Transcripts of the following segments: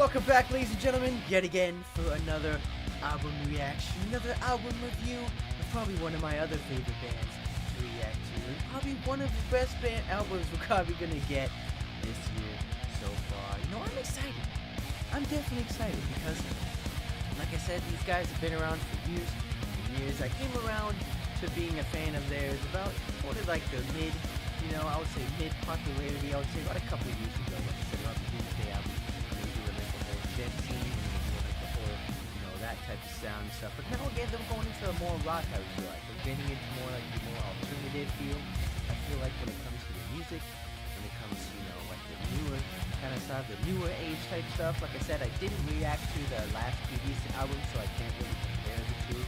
welcome back, ladies and gentlemen, yet again for another album reaction, another album review of probably one of my other favorite bands to react to, and probably one of the best band albums we're probably gonna get this year so far. You know, I'm excited. I'm definitely excited because, like I said, these guys have been around for years and years. I came around to being a fan of theirs about sort of like the mid, I would say mid popularity. I would say about a couple of years ago. Like I said, about the Doomsday album. They were doing like the whole jet scene, and they were doing like the whole, that type of sound and stuff. But now again, they're going into a more rock, I feel like. They're getting into more like the more alternative feel. I feel like when it comes to the music, when it comes to, like the newer kind of stuff, the newer age type stuff. Like I said, I didn't react to the last previous album, so I can't really compare the two.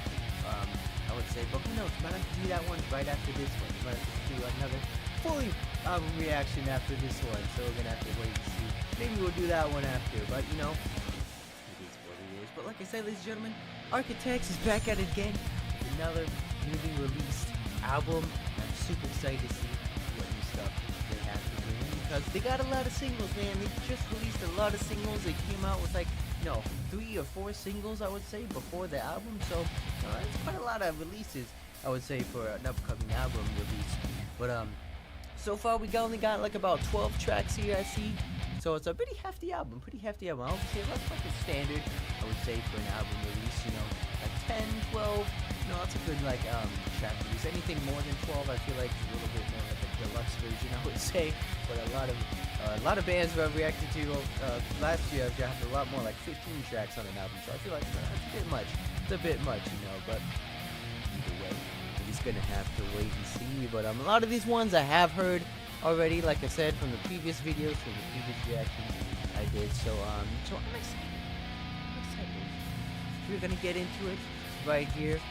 I would say, but who knows? Might have to do that one right after this one. Might have to do another fully album reaction after this one. So we're gonna have to wait and see. Maybe we'll do that one after. But it is what it is. But like I said, ladies and gentlemen, Architects is back at it again with another newly released album. I'm super excited to see what new stuff they have to bring because they got a lot of singles, man. They just released a lot of singles. They came out with 3 or 4 singles, I would say, before the album. So that's quite a lot of releases, I would say, for an upcoming album release. But so far we only got like about 12 tracks here, I see. So it's a pretty hefty album, I would say that's like a standard, I would say, for an album release. Like 10, 12. That's a good track release. Anything more than 12, I feel like is a little bit more like a deluxe version, I would say. But a lot of bands that I've reacted to last year have got a lot more, like 15 tracks on an album. So I feel like that's a bit much. It's a bit much, But either way, we're just gonna have to wait and see. But a lot of these ones I have heard already, like I said, from the previous videos, from the previous reactions I did. So I'm excited. We're gonna get into it right here.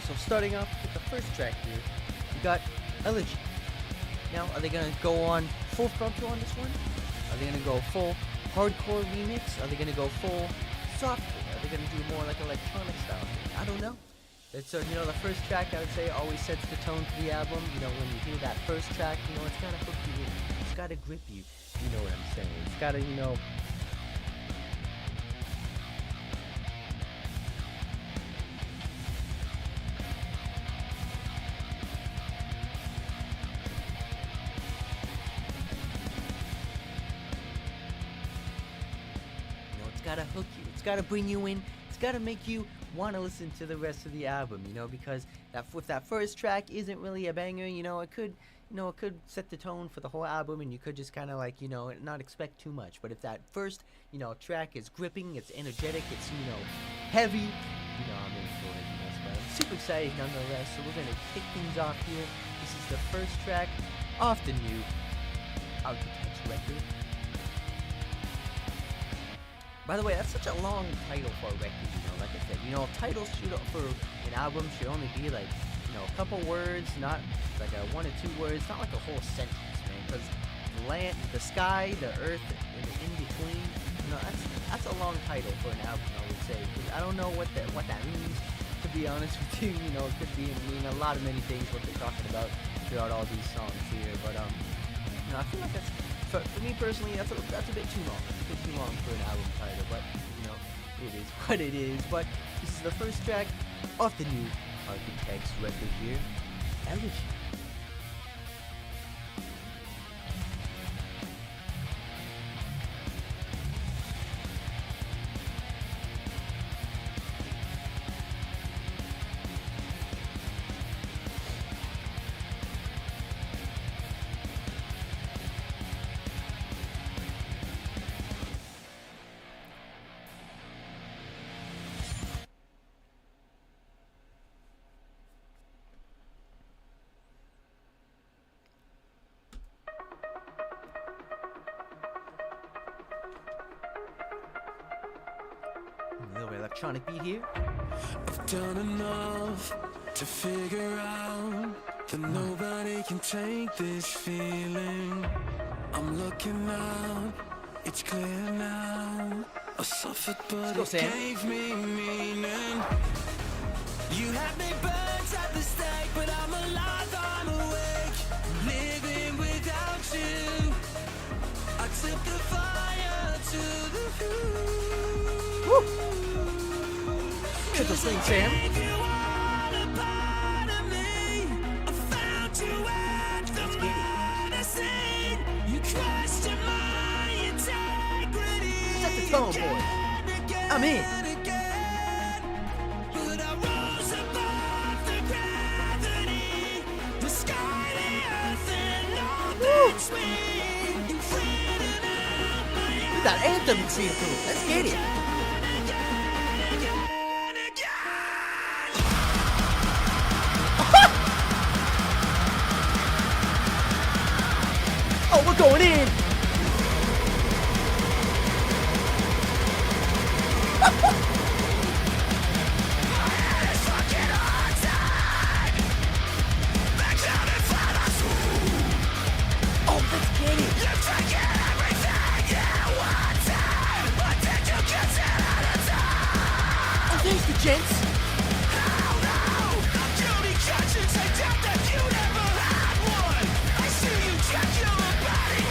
So starting off with the first track here, we got Elegy. Now, are they gonna go on full frontal on this one? Are they gonna go full hardcore remix? Are they gonna go full softcore? Are they gonna do more like electronic style? I don't know. It's the first track, I would say, always sets the tone for the album. When you hear that first track, it's gotta hook you in. It's gotta grip you. You know what I'm saying? It's gotta, it's gotta hook you. It's gotta bring you in. It's gotta make you want to listen to the rest of the album. Because if that first track isn't really a banger, it could set the tone for the whole album, and you could just kind of not expect too much. But if that first, track is gripping, it's energetic, it's heavy, I'm in for it. But I'm super excited nonetheless. So we're gonna kick things off here. This is the first track off the new Architects record. By the way, that's such a long title for a record, like I said. Titles for an album should only be like, a couple words, not like a 1 or 2 words, not like a whole sentence, man. Because the land, the sky, the earth, and the in between, that's a long title for an album, I would say. Because I don't know what that means, to be honest with you. It could mean many things what they're talking about throughout all these songs here. But I feel like that's, for me personally, that's a bit too long. It's a bit too long for an album title, but it is what it is. But this is the first track off the new Architects record here, Elegy. A little electronic beat here. I've done enough to figure out that nobody can take this feeling. I'm looking up, it's clear now. I suffered, but it gave me meaning. You had me burnt at the stake, but I'm alive, I'm awake, living without you. I took the fire to the roof. Woo! Hit the thing, Sam. Set the tone, boy. I'm in. That anthem you see through. Let's get it. Oh, we're going in. Oh, let's get it. Oh, there's the gents.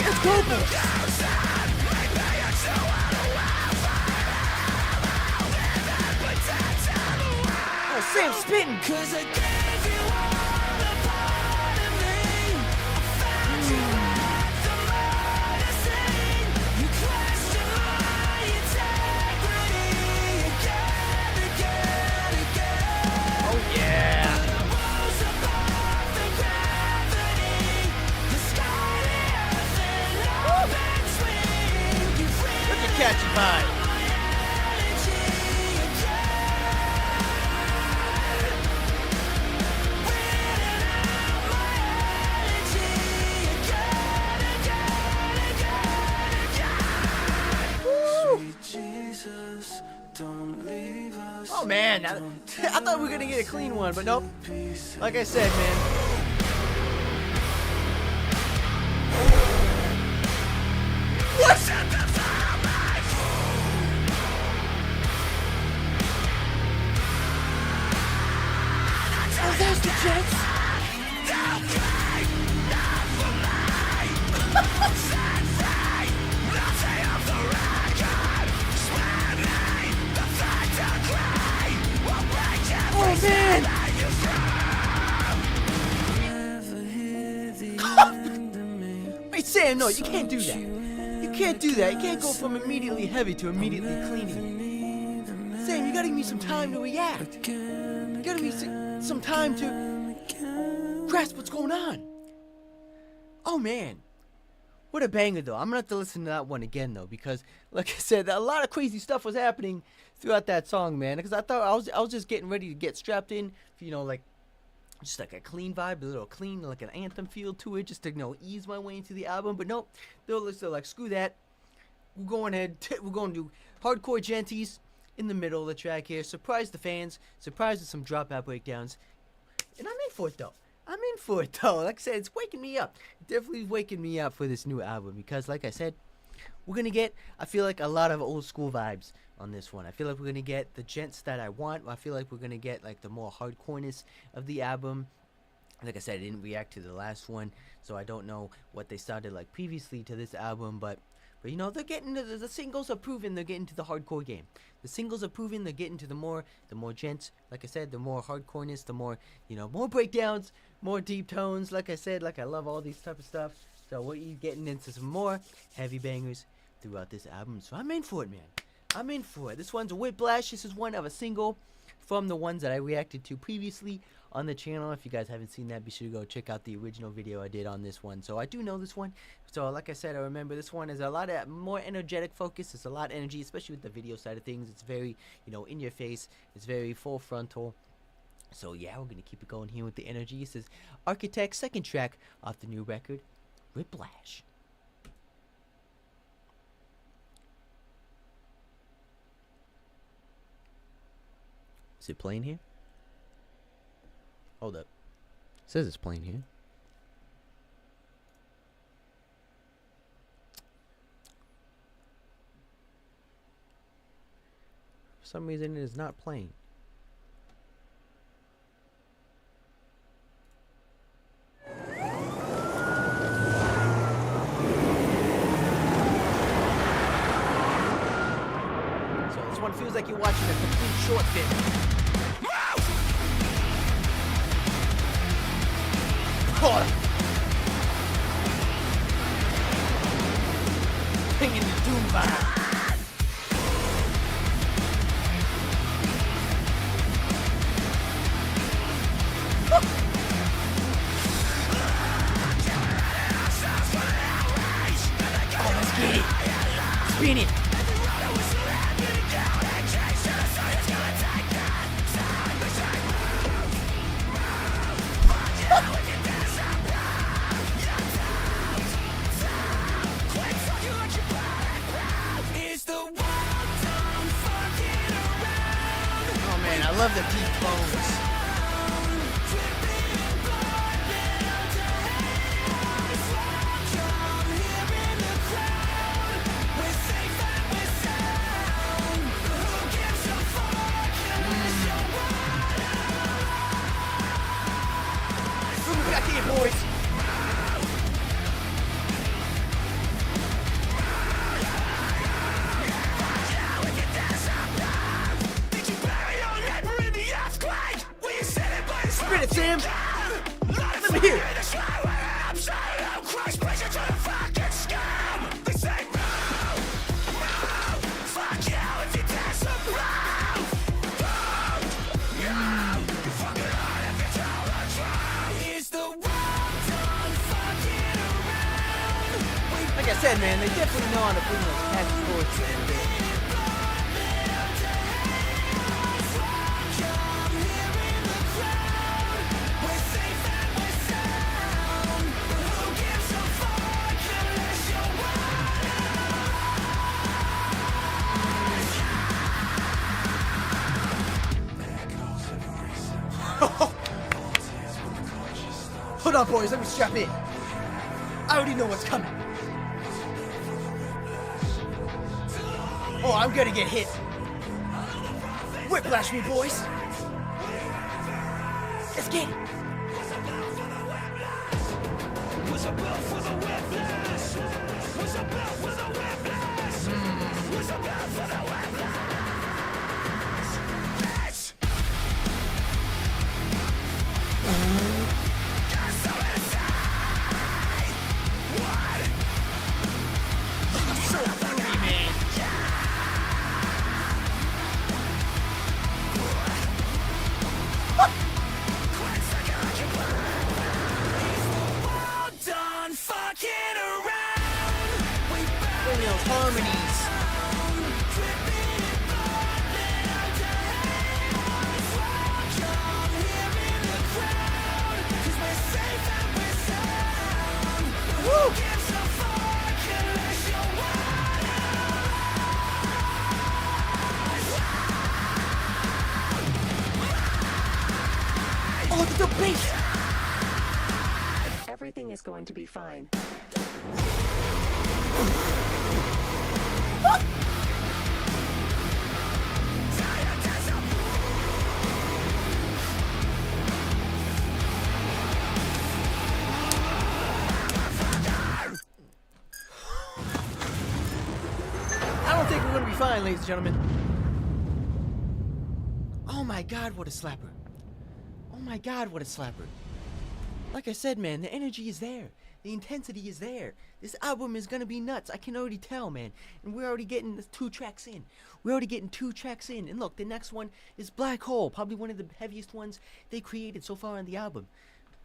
Let's go, boys. Oh, Sam's spitting. Cause I gave you all a part of me. I found you at the murder scene. You questioned my integrity again. Oh, yeah. But I rose above the gravity. The sky, the earth, and all between. You Look at Catchy Vibe. Oh man, I thought we were gonna get a clean one, but nope. Like I said, man. What? Oh, there's the Jets. Oh man! Wait, Sam, no, you can't do that. You can't do that. You can't go from immediately heavy to immediately cleaning. Sam, you gotta give me some time to react. You gotta give me some time to grasp what's going on. Oh man. What a banger, though. I'm gonna have to listen to that one again, though, because, like I said, a lot of crazy stuff was happening throughout that song, man. Because I thought I was just getting ready to get strapped in, for, you know, like, just like a clean vibe, a little clean, like an anthem feel to it, just to, you know, ease my way into the album. But nope, they'll like, screw that. We're going ahead. We're going to do hardcore genties in the middle of the track here. Surprise the fans. Surprise with some dropout breakdowns. And I'm in for it, though. I'm in for it, though. Like I said, it's waking me up. Definitely waking me up for this new album. Because, like I said, we're going to get, I feel like, a lot of old school vibes on this one. I feel like we're going to get the gents that I want. I feel like we're going to get, like, the more hardcoreness of the album. Like I said, I didn't react to the last one, so I don't know what they sounded like previously to this album. But you know, they're getting to the singles are proving they're getting to the hardcore game. The singles are proving they're getting to the more gents. Like I said, the more hardcoreness, the more, you know, more breakdowns, more deep tones. Like I said, like I love all these type of stuff. So we're getting into some more heavy bangers throughout this album. So I'm in for it, man. I'm in for it. This one's a Whiplash. This is one of a single from the ones that I reacted to previously on the channel. If you guys haven't seen that, be sure to go check out the original video I did on this one. So I do know this one. So like I said, I remember this one is a lot of more energetic focus. It's a lot of energy, especially with the video side of things. It's very, you know, in your face. It's very full frontal. So yeah, we're going to keep it going here with the energy. This is Architect's second track off the new record, Whiplash. Is it playing here? Hold up. It says it's playing here. For some reason it is not playing. So this one feels like you're watching a complete short film. Bringing the doom vibe. Oh, let's get it. Spin it. I love the deep tones. Back here, boys. Spin it, Sam! Let me hear it! Like I said, man, they definitely know how to bring those catchy chords in. Hold on, boys, let me strap in. I already know what's coming. Oh, I'm gonna get hit. Whiplash me, boys. Let's get it. Those harmonies. Woo! Oh, the bass! Everything is going to be fine. I don't think we're gonna be fine, ladies and gentlemen. Oh my god, what a slapper. Oh my god, what a slapper. Like I said, man, the energy is there. The intensity is there. This album is gonna be nuts. I can already tell, man. And we're already getting 2 tracks in. We're already getting 2 tracks in. And look, the next one is Black Hole. Probably one of the heaviest ones they created so far on the album.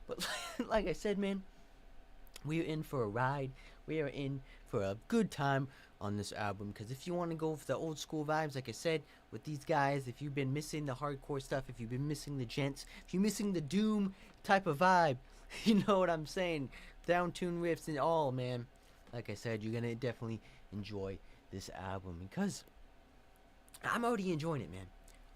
But like I said, man, we are in for a ride. We are in for a good time on this album. Because if you want to go for the old school vibes, like I said, with these guys, if you've been missing the hardcore stuff, if you've been missing the gents, if you're missing the doom type of vibe, you know what I'm saying, down tune riffs and all, man, like I said, you're gonna definitely enjoy this album, because I'm already enjoying it, man.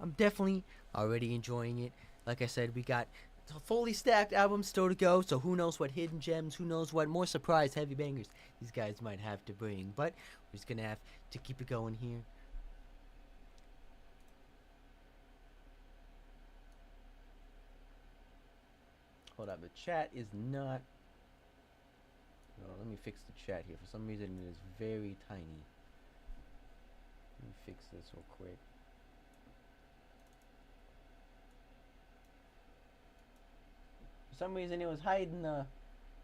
I'm definitely already enjoying it. Like I said, we got a fully stacked album still to go, so who knows what hidden gems, who knows what more surprise heavy bangers these guys might have to bring. But we're just gonna have to keep it going here. Hold up, the chat is not. No, let me fix the chat here. For some reason, it is very tiny. Let me fix this real quick. For some reason, it was hiding the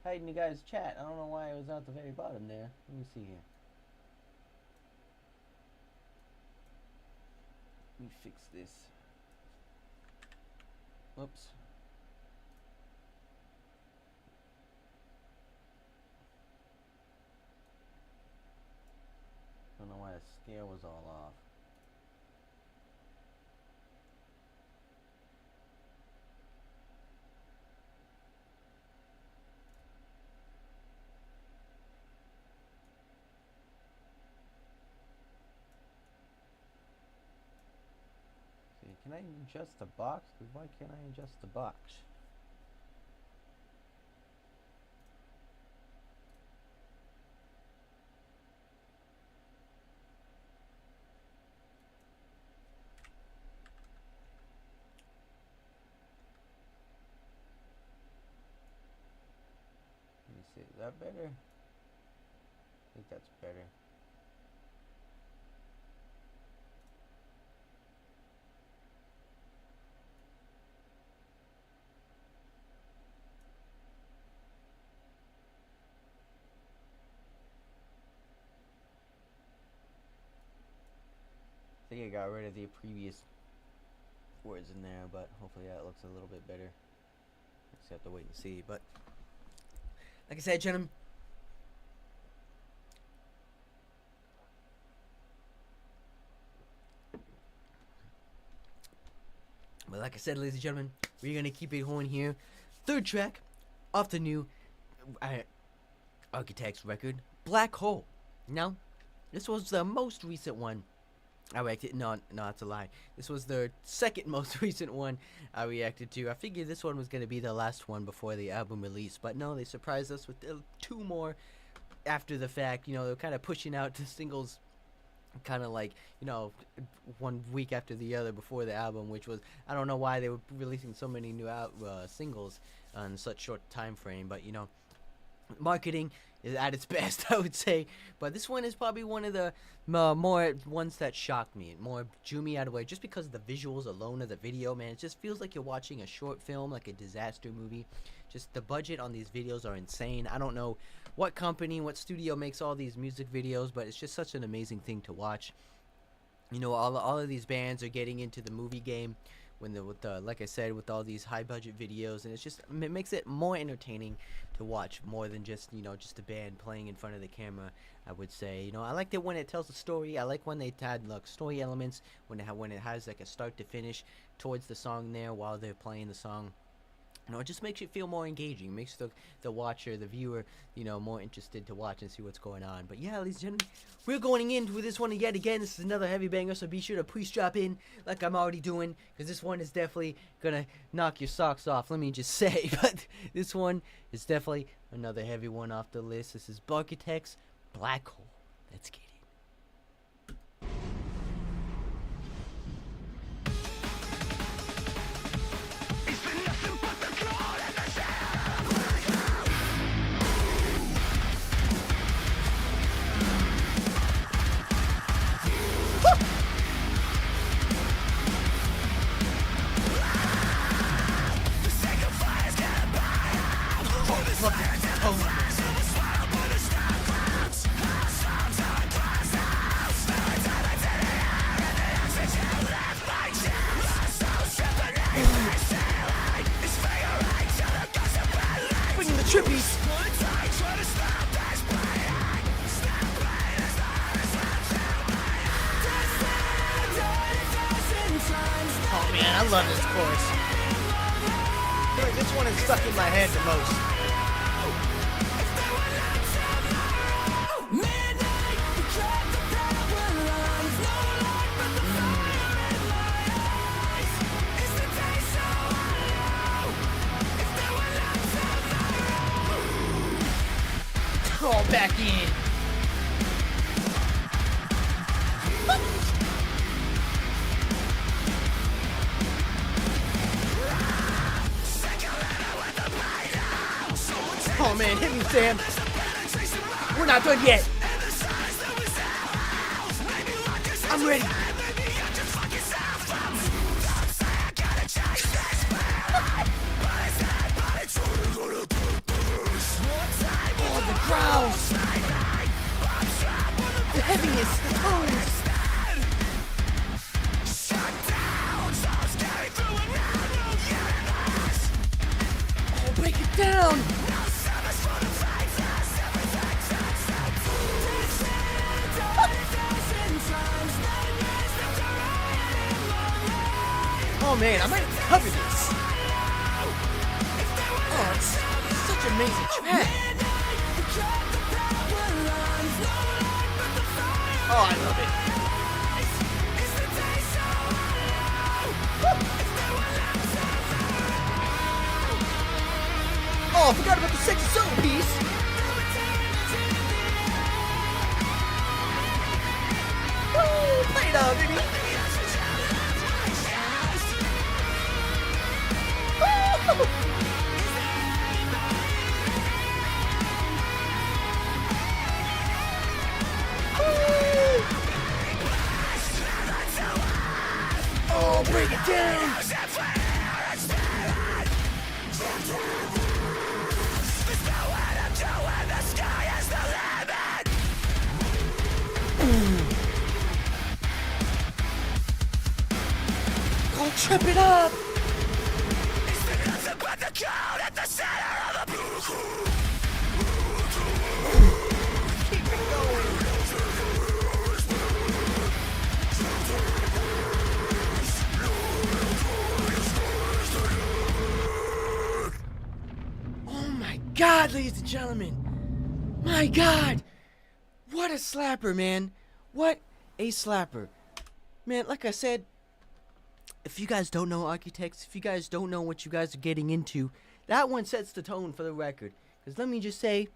guy's chat. I don't know why it was at the very bottom there. Let me see here. Let me fix this. Whoops. I don't know why the scale was all off. See, can I adjust the box? Why can't I adjust the box? Is that better? I think that's better. I think I got rid of the previous words in there, but hopefully that looks a little bit better. Just have to wait and see, but like I said, gentlemen, but like I said, ladies and gentlemen, we're gonna keep it going here. Third track off the new Architects record, Black Hole. Now, this was the most recent one I reacted. No, that's a lie. This was the second most recent one I reacted to. I figured this one was gonna be the last one before the album release, but no, they surprised us with two more after the fact. You know, they're kind of pushing out the singles, kind of like, you know, one week after the other before the album, which was, I don't know why they were releasing so many new singles on such short time frame, but you know, marketing is at its best, I would say. But this one is probably one of the more ones that shocked me, more drew me out of the way, just because of the visuals alone of the video. Man, it just feels like you're watching a short film, like a disaster movie. Just the budget on these videos are insane. I don't know what company, what studio makes all these music videos, but it's just such an amazing thing to watch. You know, all of these bands are getting into the movie game like I said, with all these high budget videos, and it makes it more entertaining to watch, more than just, you know, just a band playing in front of the camera, I would say. You know, I liked it when it tells a story. I like when they had like story elements, when it has like a start to finish towards the song there while they're playing the song. You know, it just makes it feel more engaging, makes the watcher, the viewer, you know, more interested to watch and see what's going on. But yeah, ladies and gentlemen, we're going into this one yet again. This is another heavy banger, so be sure to please drop in like I'm already doing, because this one is definitely gonna knock your socks off, let me just say. But this one is definitely another heavy one off the list. This is Architects, Black Hole. Let's get it. Bringing the trippies. Oh man, I love this chorus. I feel like this one is stuck in my head the most. Jump back in. Oh man, hit me, Sam. We're not done yet. I'm ready. Oh, the growls. The heaviness, the tones. Oh, break it down. Oh man, I might have to cover this. Oh, it's such an amazing track. Oh, I love it. Oh, I forgot about the sexy soul piece. Woo, play it out, baby. Oh, break it down! Oh, trip it up! Keep it going! Oh my God, ladies and gentlemen! My God! What a slapper, man! What a slapper! Man, like I said, if you guys don't know Architects, if you guys don't know what you guys are getting into, that one sets the tone for the record. Because let me just say,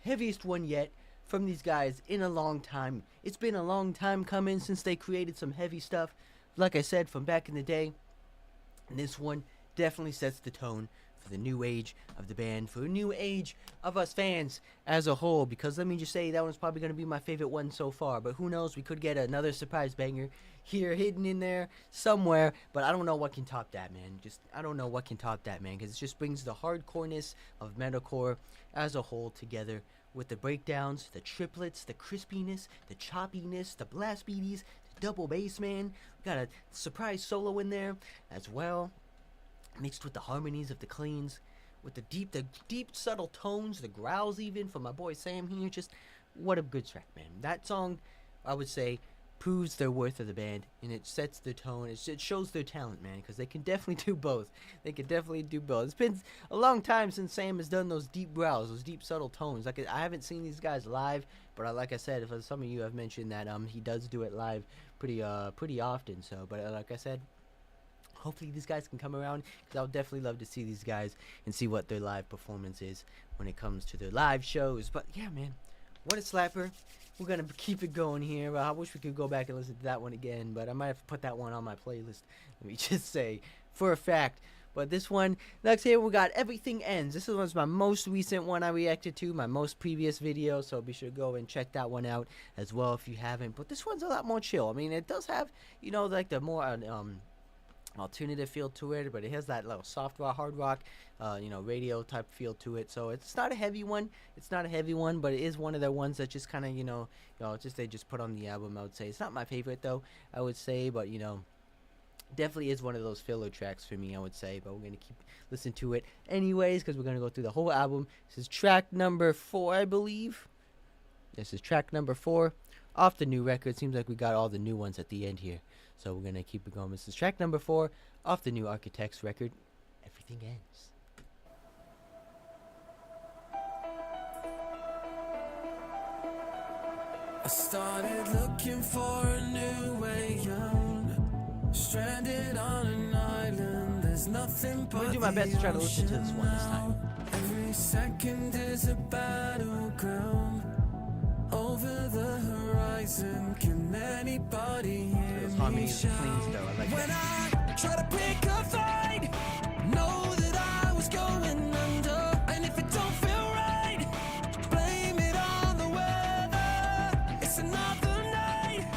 heaviest one yet from these guys in a long time. It's been a long time coming since they created some heavy stuff, like I said, from back in the day. And this one definitely sets the tone for the new age of the band, for a new age of us fans as a whole. Because let me just say, that one's probably going to be my favorite one so far. But who knows, we could get another surprise banger here hidden in there somewhere. But I don't know what can top that, man. I don't know what can top that, man. Because it just brings the hardcoreness of metalcore as a whole together, with the breakdowns, the triplets, the crispiness, the choppiness, the blast beaties, the double bass, man. We got a surprise solo in there as well, mixed with the harmonies of the cleans, with the deep subtle tones, the growls even from my boy Sam here. Just what a good track, man. That song, I would say, proves their worth of the band, and it sets the tone. It shows their talent, man, because they can definitely do both. They can definitely do both. It's been a long time since Sam has done those deep growls, those deep subtle tones. Like, I haven't seen these guys live, but like I said, for some of you have mentioned that he does do it live pretty often. So, but like I said, hopefully these guys can come around, because I would definitely love to see these guys and see what their live performance is when it comes to their live shows. But yeah, man, what a slapper. We're going to keep it going here. I wish we could go back and listen to that one again, but I might have to put that one on my playlist, let me just say, for a fact. But this one, next here, we got Everything Ends. This was my most recent one I reacted to, my most previous video, so be sure to go and check that one out as well if you haven't. But this one's a lot more chill. I mean, it does have, you know, like the more alternative feel to it, but it has that little soft rock, hard rock, you know, radio type feel to it. So it's not a heavy one. It's not a heavy one, but it is one of their ones that just kind of, you know, they just put on the album. I would say it's not my favorite though, I would say, but you know, definitely is one of those filler tracks for me, I would say. But we're gonna keep listening to it anyways, because we're gonna go through the whole album. This is track number 4, I believe. This is track number 4 off the new record. Seems like we got all the new ones at the end here. So we're going to keep it going. This is track number 4 off the new Architects record, Everything Ends. I started looking for a new way out. Stranded on an island, there's nothing but I'm going to do my best to try to listen to this one this time. Every second is a battleground. the horizon. Can anybody hear Those me harmonies and shout? cleans though, I like When that. I try to pick a fight, know that I was going under. And if it don't feel right, blame it on the weather. It's another night,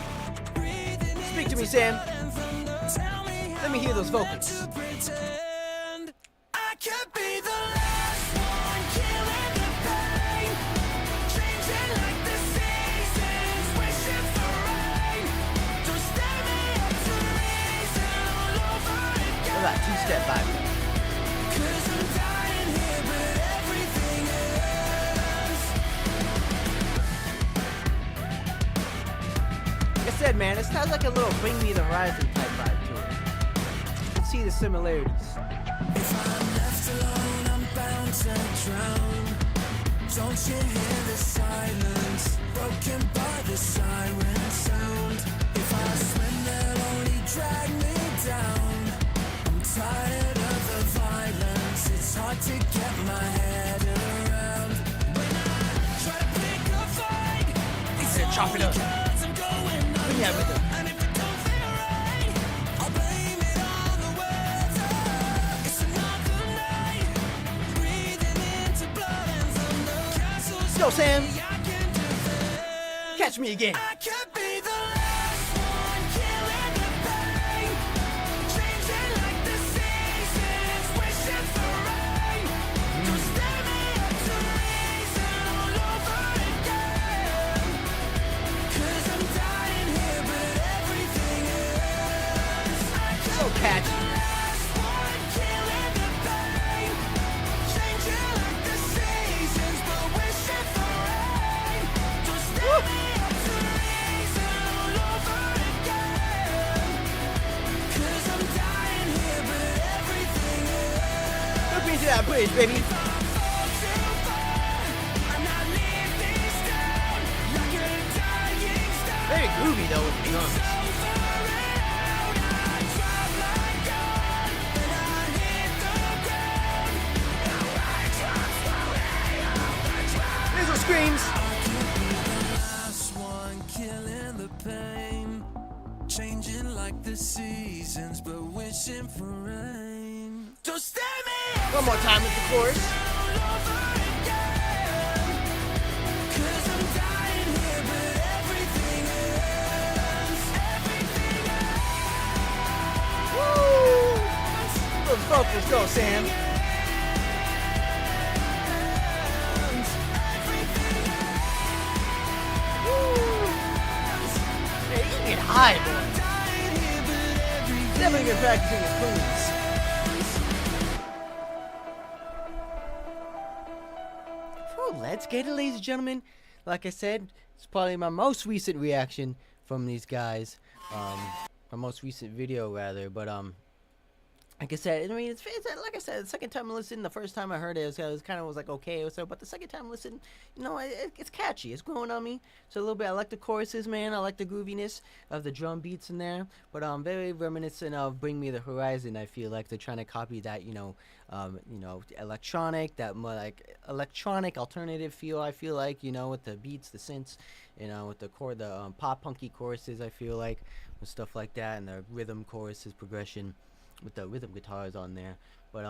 breathing Speak to me, into Sam. blood and thunder. Tell me Let me hear those how I'm meant vocals. to pretend I could be the last one killing the pain, changing like the seasons, wishing for rain. Don't stand me up to reason all over Look again. at that two-step vibe. 'Cause I'm dying here, but everything ends. Like I said, man, it sounds like a little Bring Me the Horizon type vibe to it. You can see the similarities. If I'm left alone, I'm bound to drown. Don't you hear the silence, broken by the siren sound? If I swim, they'll only drag me down. I'm tired of the violence, it's hard to get my head around. When I try to pick a fight, it's Yeah, chop it up. because I'm going under. Yeah, with it. And if it don't feel right, I'll blame it on the weather. It's another night, breathing into blood and thunder. Castles Go, Sam. I can defend. Catch me again. I could be the last one killing the pain, changing like the seasons, wishing for rain. Don't stand me up to reason all over again. 'Cause I'm dying here, but everything ends. I could So be catchy. the last one killing the pain, changing like the seasons, but wishing for rain. Don't stand me up to reason all over again. 'Cause I'm dying here, but everything ends. Look me to that bridge, baby. If I fall too far, I'm not leaving down like a dying star. Very groovy though with the drums. There's those screams. Last one killing the pain, changing like the seasons, but wishing for rain. Don't stand me up One more time with the chorus. all over again. 'Cause I'm dying here, but everything ends. Everything ends. Woo! Those vocals go, Sam. Woo! Yeah, you can get high, boy. Definitely been practicing his cleans. So let's get it, ladies and gentlemen. Like I said, it's probably my most recent reaction from these guys. My most recent video, rather. But like I said, I mean, it's like I said, the second time I listened, the first time I heard it, it was kind of was like okay or so, but the second time I listened, you know, it's catchy, it's growing on me. So a little bit, I like the choruses, man, I like the grooviness of the drum beats in there, but very reminiscent of Bring Me the Horizon. I feel like they're trying to copy that, you know, electronic, that more like electronic alternative feel. I feel like, you know, with the beats, the synths, you know, with the pop punky choruses. I feel like with stuff like that, and the rhythm choruses progression with the rhythm guitars on there. But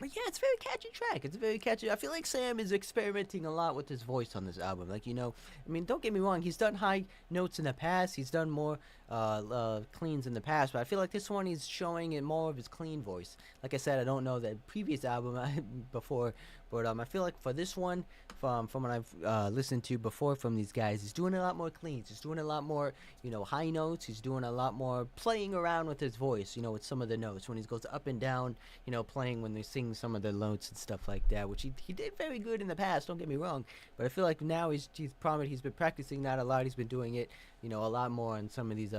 yeah, it's a very catchy track. It's very catchy. I feel like Sam is experimenting a lot with his voice on this album. Like, you know, I mean, don't get me wrong, he's done high notes in the past, he's done more cleans in the past, but I feel like this one he's showing it more of his clean voice. Like I said, I don't know the previous album before, but I feel like for this one, from what I've listened to before from these guys, he's doing a lot more cleans. He's doing a lot more, you know, high notes. He's doing a lot more playing around with his voice, you know, with some of the notes when he goes up and down, you know, playing when they sing some of the notes and stuff like that, which he did very good in the past, don't get me wrong, but I feel like now he's been practicing that a lot. He's been doing it, you know, a lot more on some of these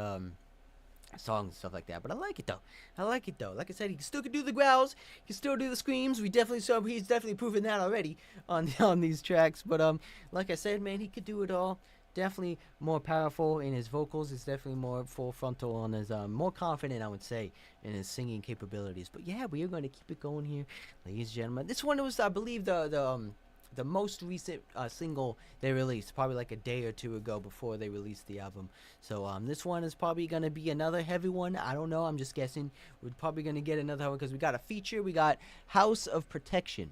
songs and stuff like that. But I like it though. Like I said, he still can do the growls, he can still do the screams. We definitely saw he's definitely proven that already on these tracks. But like I said, man, he could do it all. Definitely more powerful in his vocals. He's definitely more full frontal on his more confident, I would say, in his singing capabilities. But yeah, we are going to keep it going here, ladies and gentlemen. This one was, I believe, the the most recent single they released, probably like a day or two ago before they released the album. So this one is probably gonna be another heavy one. I don't know. I'm just guessing. We're probably gonna get another one because we got a feature. We got House of Protection.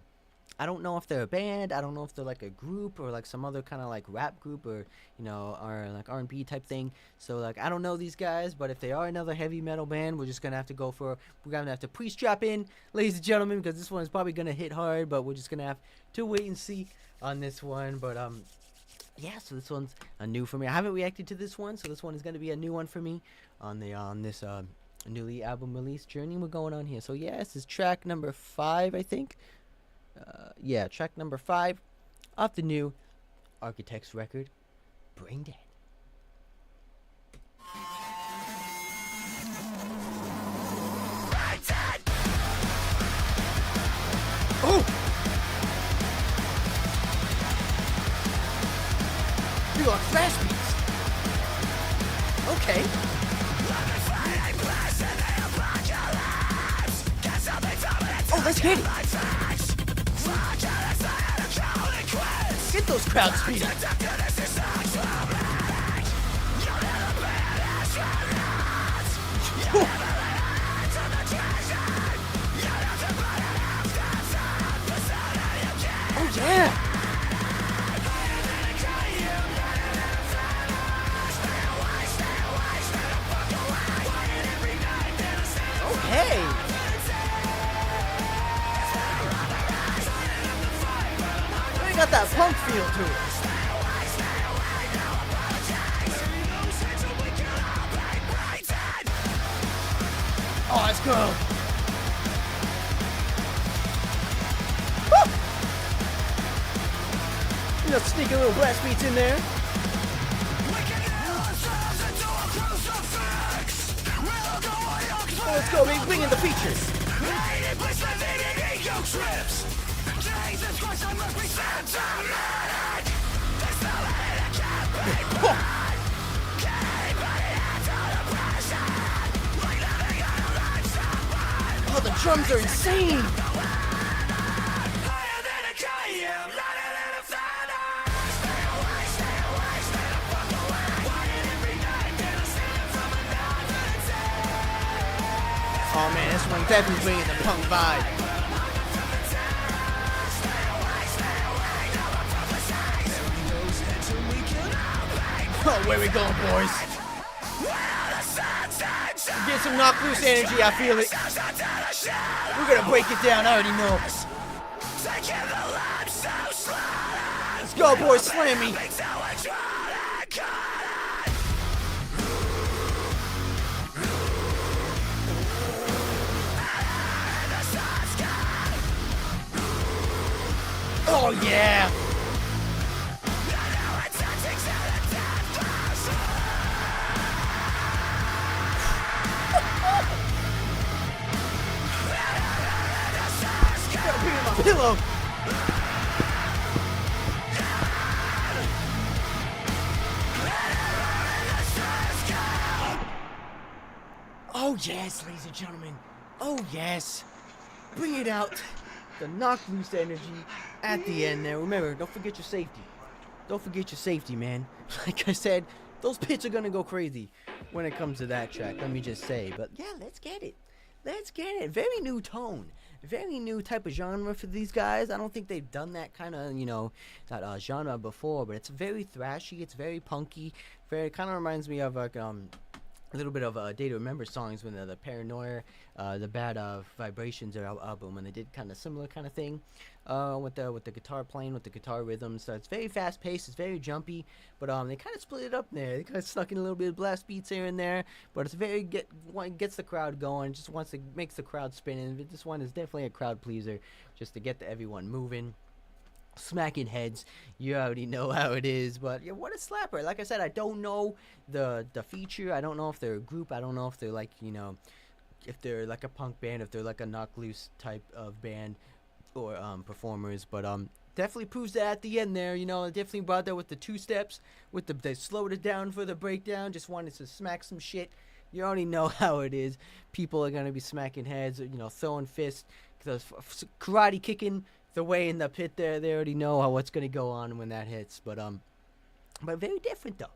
I don't know if they're a band. I don't know if they're like a group or like some other kind of like rap group or or like R&B type thing. So like I don't know these guys, but if they are another heavy metal band, we're just gonna have to we're gonna have to pre-strap in, ladies and gentlemen, because this one is probably gonna hit hard. But we're just gonna have to wait and see on this one. But yeah, so this one's a new for me. I haven't reacted to this one, so this one is gonna be a new one for me on this newly album release journey we're going on here. So yeah, this is track number 5, I think. Yeah, track number 5 off the new Architects record, Brain Dead. Oh! You got fast beats. Okay. Oh, let's hit it. Get those crowd speed. Oh yeah. Okay. They got that punk feel to it. Oh, let's go. Woo! You know, sneaky little blast beats in there. Oh, let's go, baby. Bring in the features. Oh, the drums are insane. Oh man, this one definitely bringing the punk vibe. Oh, where we going, boys? Get some knock loose energy, I feel it. We're gonna break it down, I already know. Let's go, boys, slam me. Oh yeah! Gotta be in my pillow. Oh yes, ladies and gentlemen. Oh yes. Bring it out. The knock loose energy at the end there. Remember, don't forget your safety. Don't forget your safety, man. Like I said, those pits are gonna go crazy when it comes to that track, let me just say. But yeah, let's get it. Let's get it. Very new tone. Very new type of genre for these guys. I don't think they've done that kind of, that genre before, but it's very thrashy. It's very punky. Very kind of reminds me of like a little bit of Day to Remember songs when the Paranoia, the Bad Vibrations album, when they did kind of similar kind of thing with the guitar playing, with the guitar rhythms. So it's very fast paced, it's very jumpy, but they kind of split it up there. They kind of snuck in a little bit of blast beats here and there, but it's very gets the crowd going. Just makes the crowd spinning. This one is definitely a crowd pleaser, just to get everyone moving. Smacking heads, you already know how it is. But yeah, what a slapper. Like I said, I don't know the feature. I don't know if they're a group. I don't know if they're like, if they're like a punk band, if they're like a knock loose type of band or performers. But definitely proves that at the end there. Definitely brought that with the 2 steps, with they slowed it down for the breakdown. Just wanted to smack some shit. You already know how it is. People are gonna be smacking heads, throwing fists, karate kicking the way in the pit there, they already know what's gonna go on when that hits. But very different though.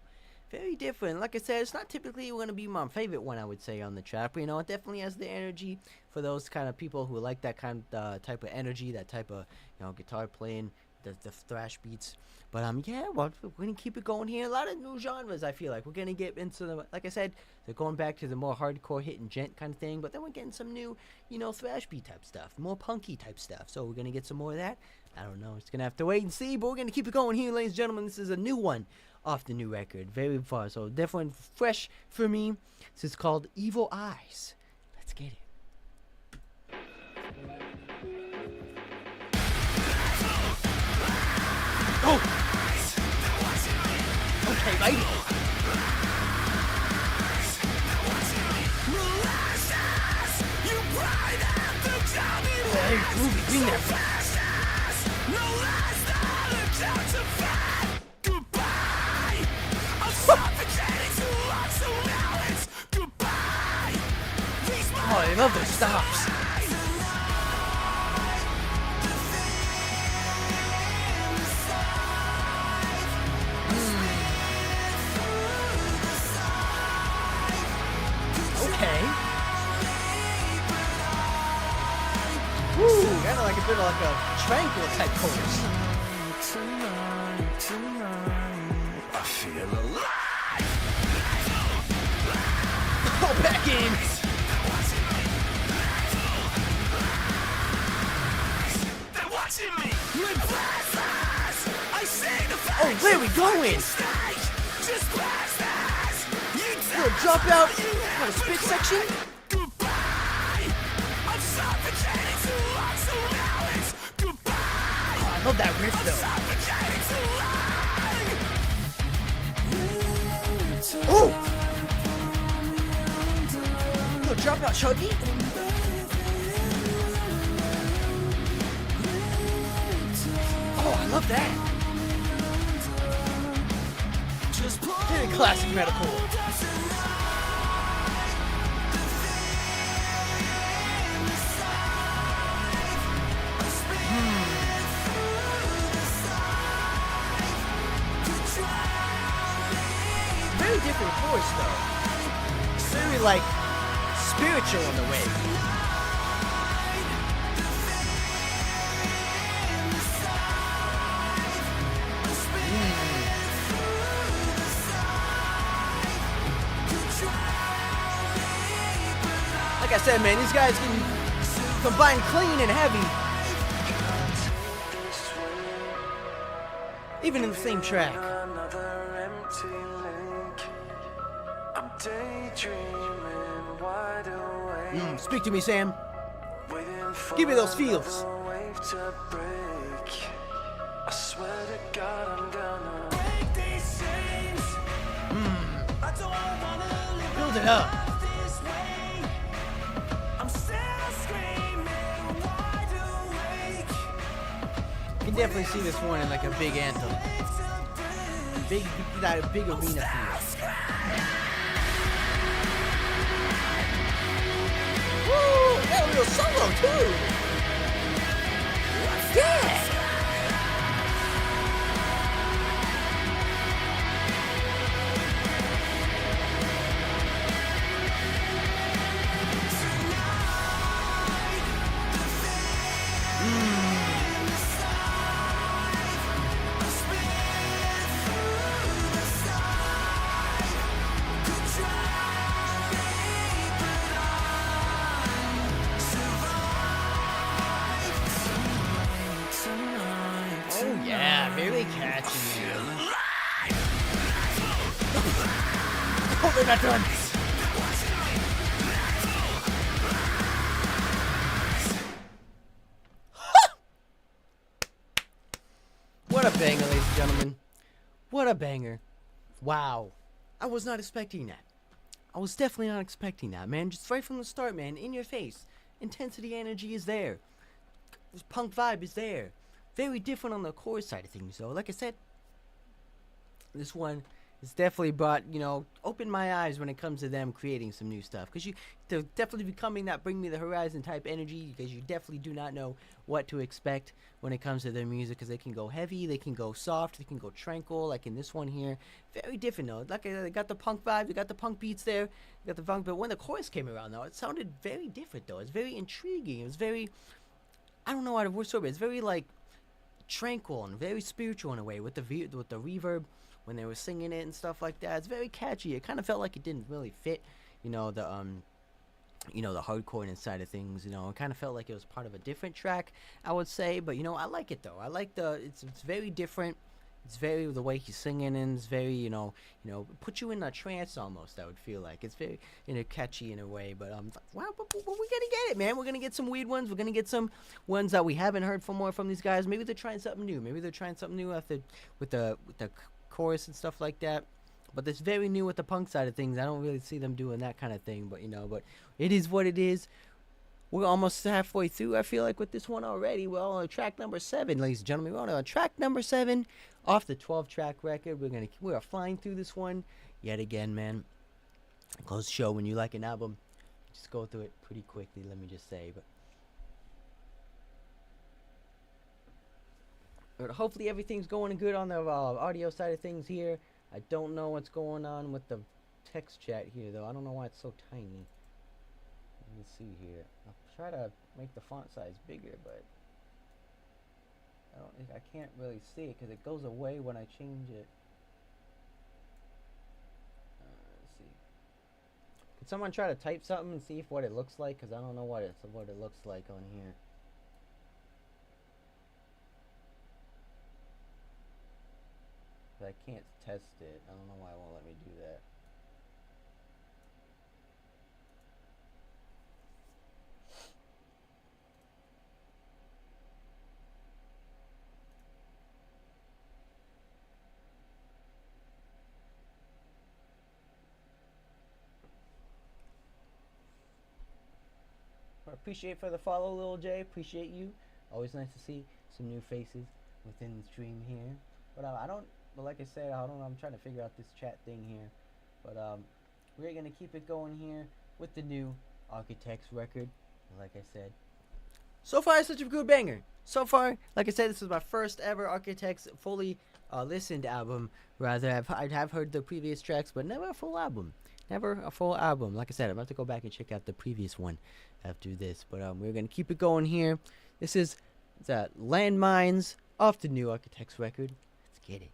Very different. Like I said, it's not typically going to be my favorite one, I would say, on the track. But, you know, it definitely has the energy for those kind of people who like that kind of type of energy, that type of, you know, guitar playing, the thrash beats. But, yeah, well, we're going to keep it going here. A lot of new genres, I feel like. We're going to get into the, like I said, they're going back to the more hardcore hit and gent kind of thing. But then we're getting some new, you know, thrash beat type stuff, more punky type stuff. So we're going to get some more of that. I don't know. It's going to have to wait and see. But we're going to keep it going here, ladies and gentlemen. This is a new one off the new record, very far, so definitely fresh for me. This is called Evil Eyes. Let's get it. Oh! Okay, right. Hey, groovy, bring that. Oh, I love those stops. Okay. Woo, kind of like a bit of like a tranquil type chorus. Tonight, I feel alive. Go back in. Oh, where are we going? Little drop out, kind of spit section. Oh, I love that riff though. Oh! Little drop out, Chuggy. Oh, I love that. Very classic metalcore. Very different chorus though. Very like spiritual in a way. Like I said, man, these guys can combine clean and heavy, even in the same track. Another empty link. I'm daydreaming, wide awake. Speak to me, Sam. Waiting for Give me those feels. another wave to break. I swear to God, I'm gonna break these chains. I don't wanna live Build it up. this way. I'm still screaming, wide awake. You can definitely see this one in like a big anthem. Big, that big arena feel. Woo! Got a real solo too. Yeah. Oh yeah, very catchy. Oh, they're not done. What a banger, ladies and gentlemen. What a banger. Wow. I was not expecting that. I was definitely not expecting that, man. Just right from the start, man. In your face. Intensity, energy is there. This punk vibe is there. Very different on the chorus side of things, though. Like I said, this one it's definitely brought, opened my eyes when it comes to them creating some new stuff. Because they're definitely becoming that Bring Me the Horizon type energy, because you definitely do not know what to expect when it comes to their music, because they can go heavy, they can go soft, they can go tranquil, like in this one here. Very different though. Like they got the punk vibe, they got the punk beats there, they got the funk, but when the chorus came around though, it sounded very different though. It's very intriguing. It was very, I don't know how to word it. It's very like tranquil and very spiritual in a way, with the reverb when they were singing it and stuff like that. It's very catchy. It kind of felt like it didn't really fit, the hardcore inside of things. It kind of felt like it was part of a different track, I would say. But I like it though. I like it's very different. It's very, the way he's singing, and it's very, put you in a trance almost, I would feel like. It's very, catchy in a way, but, wow, but we're gonna get it, man. We're gonna get some weird ones. We're gonna get some ones that we haven't heard from these guys. Maybe they're trying something new. Maybe they're trying something new with the chorus and stuff like that. But it's very new with the punk side of things. I don't really see them doing that kind of thing, but, but it is what it is. We're almost halfway through, I feel like, with this one already. Well, on track number 7, ladies and gentlemen. We're on track number 7 off the 12-track record. We are flying through this one yet again, man. It goes to show when you like an album, just go through it pretty quickly, let me just say. But hopefully everything's going good on the audio side of things here. I don't know what's going on with the text chat here, though. I don't know why it's so tiny. Let me see here. I'll try to make the font size bigger, but I can't really see it because it goes away when I change it. Let's see. Can someone try to type something and see what it looks like? Because I don't know what it looks like on here. But I can't test it. I don't know why it won't let me do that. Appreciate for the follow, Lil J. Appreciate you. Always nice to see some new faces within the stream here. But but like I said, I'm trying to figure out this chat thing here. But we're gonna keep it going here with the new Architects record. Like I said, so far it's such a good banger. So far, like I said, this is my first ever Architects fully listened album. Rather, I have heard the previous tracks, but never a full album. Never a full album. Like I said, I'm about to go back and check out the previous one after this. But we're going to keep it going here. This is the Landmines off the new Architects record. Let's get it.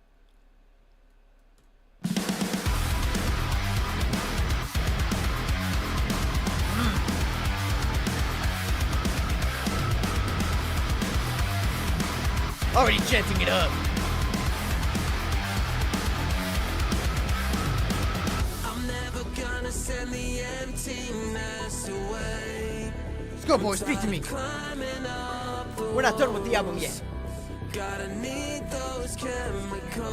Already chanting it up. Send the emptiness away. Let's go, boys. Speak to me. We're not done with the album yet. Gotta need those chemicals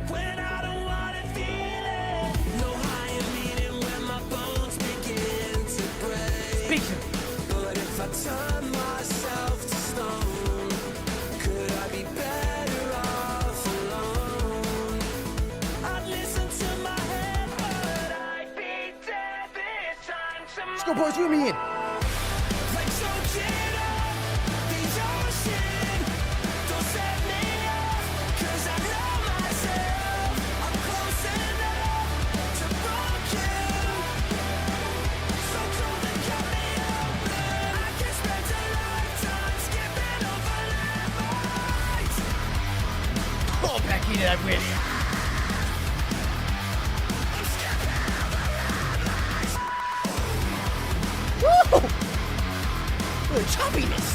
when I don't wanna feel it. No higher meaning when my bones begin to break. Speak to me. But if I turn myself to stone, could I be better off alone? I'd listen to my head, but I'd be dead this time tomorrow. Let's go, boys. Room me in. Like soaking up the ocean. Don't set me off, 'cause I know myself. I'm close enough to broken. So cold and cut me open. I can spend a lifetime skipping over landmines. Oh, back in it, I'm with you. I'm skipping over landmines. Woo! The choppiness.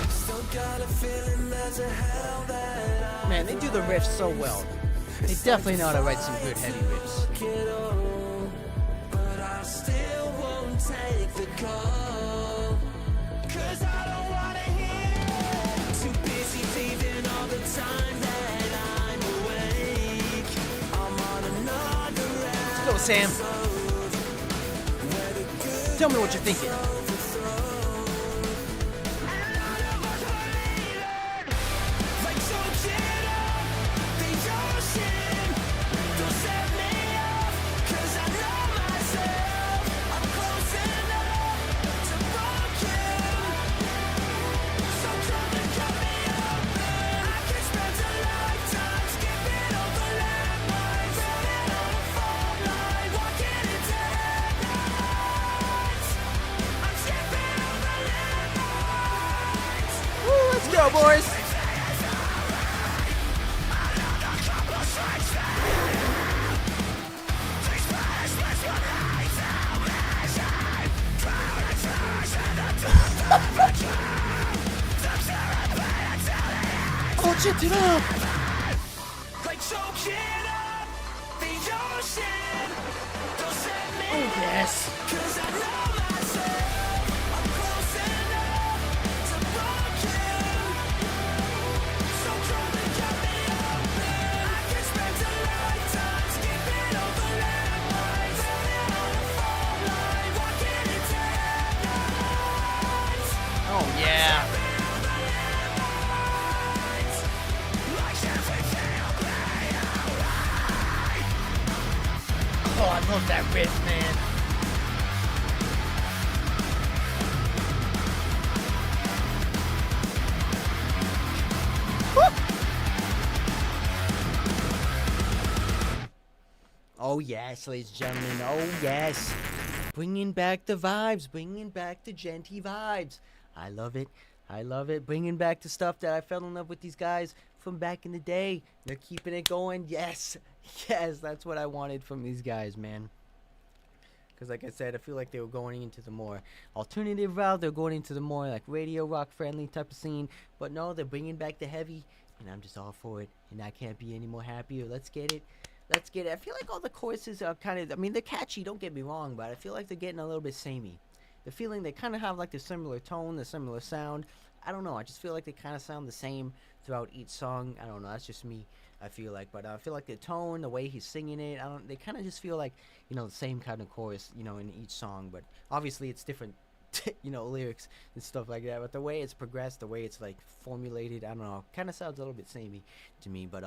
Still got a feeling there's a hell that Man, they do the riffs so well. They definitely know how to write some good heavy riffs. But I still won't take the call, 'cause I don't wanna hear it. Too busy thieving all the time that I'm awake. I'm on another Let's go, Sam. Tell me what you're thinking. like so boys. Oh, shit, it up. Oh, yes. Oh, yeah. Oh, I love that riff, man. Woo! Oh, yes, ladies and gentlemen. Oh, yes. Bringing back the vibes. Bringing back the Genty vibes. I love it. I love it. Bringing back the stuff that I fell in love with these guys from back in the day. They're keeping it going. Yes. Yes, that's what I wanted from these guys, man. Because like I said, I feel like they were going into the more alternative route. They're going into the more like radio rock friendly type of scene. But no, they're bringing back the heavy. And I'm just all for it. And I can't be any more happier. Let's get it. Let's get it. I feel like all the choruses are kind of, I mean, they're catchy, don't get me wrong, but I feel like they're getting a little bit samey. The feeling they kind of have like the similar tone, the similar sound. I don't know. I just feel like they kind of sound the same throughout each song. I don't know. That's just me. I feel like, but I feel like the tone, the way he's singing it, they kind of just feel like, you know, the same kind of chorus, you know, in each song. But obviously, it's different, you know, lyrics and stuff like that. But the way it's progressed, the way it's like formulated, I don't know, kind of sounds a little bit samey to me. But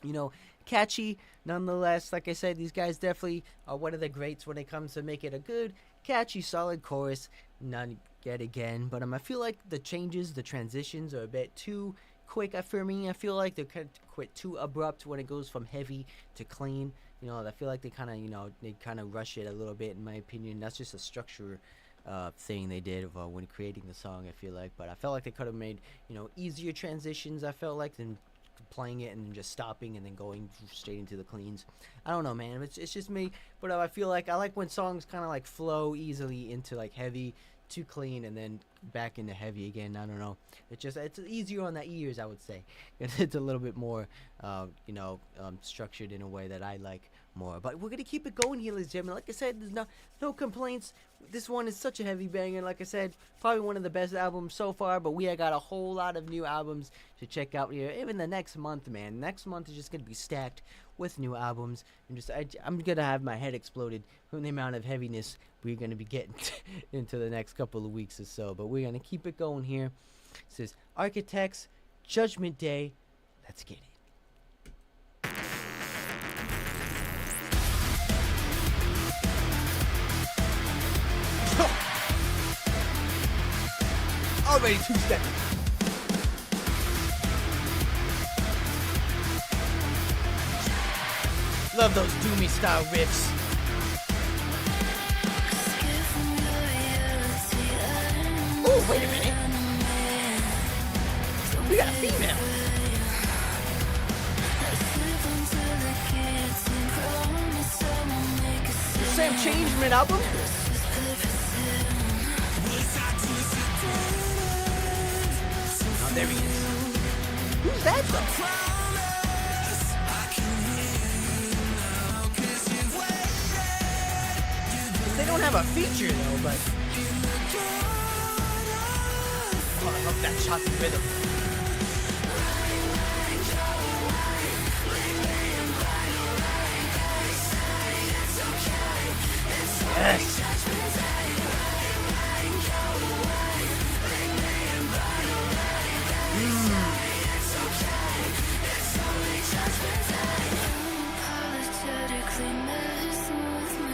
you know, catchy nonetheless. Like I said, these guys definitely are one of the greats when it comes to make it a good, catchy, solid chorus. Not yet again, but I feel like the changes, the transitions are a bit too quick for me. I feel like they're kind of too abrupt when it goes from heavy to clean. You know, I feel like they kind of, you know, they kind of rush it a little bit, in my opinion. That's just a structure thing they did when creating the song, I feel like. But I felt like they could have made, you know, easier transitions, I felt like, than playing it and just stopping and then going straight into the cleans. I don't know, man. It's just me. But I feel like I like when songs kind of like flow easily into like heavy to clean and then back into heavy again. I don't know. It's easier on the ears, I would say. It's a little bit more, you know, structured in a way that I like more. But we're gonna keep it going here, ladies and gentlemen. Like I said, there's no complaints. This one is such a heavy banger. Like I said, probably one of the best albums so far. But we have got a whole lot of new albums to check out here. Even the next month, man. Next month is just gonna be stacked with new albums. And I'm gonna have my head exploded from the amount of heaviness we're gonna be getting into the next couple of weeks or so. But we're gonna keep it going here. It says Architects, Judgment Day. Let's get it. Already 2 seconds. Love those doomy style riffs. Oh, wait a minute. We got a female. The Sam Changeman album? Oh, there he is. Who's that though? They don't have a feature though, but oh, I love that choppy rhythm. Yes.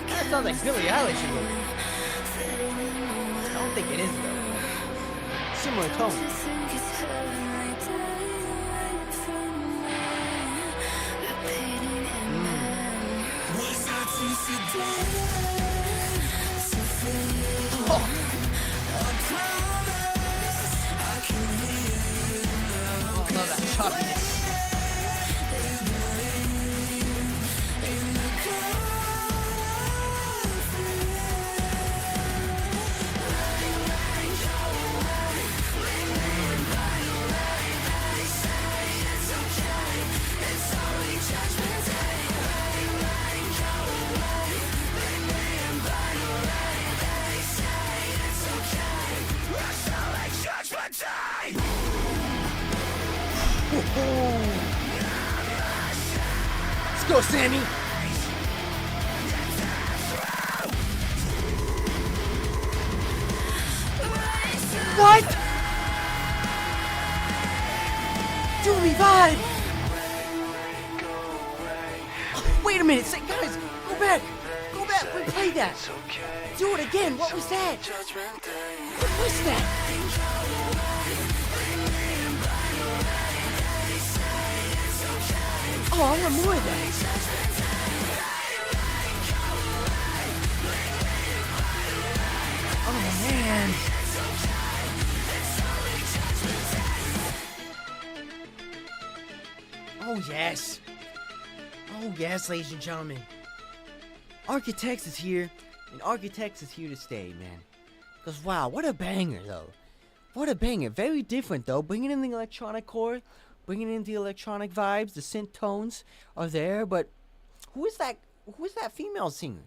That sounds like Billie Eilish a little. I don't think it is though. Similar tone. Oh. copiness. Let's go, Sammy! What? Do me vibe! Oh, wait a minute, say, guys, go back! Go back, replay that! Do it again, what was that? What was that? Oh, I want more of that. Oh, man. Oh, yes. Oh, yes, ladies and gentlemen. Architects is here, and Architects is here to stay, man. Because, wow, what a banger, though. What a banger. Very different, though. Bringing in the electronic core. Bringing in the electronic vibes, the synth tones are there, but who is that female singer?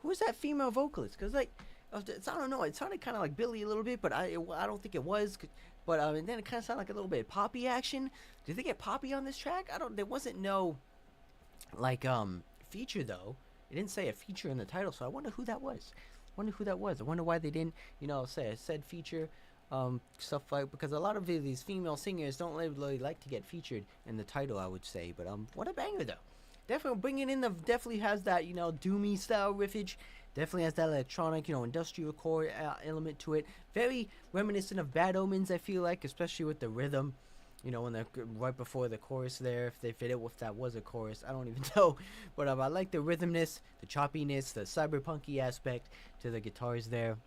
Who is that female vocalist? Because, like, I don't know, it sounded kind of like Billie a little bit, but I don't think it was. But and then it kind of sounded like a little bit of poppy action. Did they get poppy on this track? There wasn't no, like, feature, though. It didn't say a feature in the title, so I wonder who that was. I wonder why they didn't, say a said feature. Stuff like, because a lot of these female singers don't really like to get featured in the title, I would say. But what a banger, though. Definitely bringing in definitely has that doomy style riffage. Definitely has that electronic industrial core element to it. Very reminiscent of Bad Omens, I feel like, especially with the rhythm. When they're right before the chorus there, if they fit it, if that was a chorus, I don't even know. But I like the rhythmness, the choppiness, the cyberpunky aspect to the guitars there.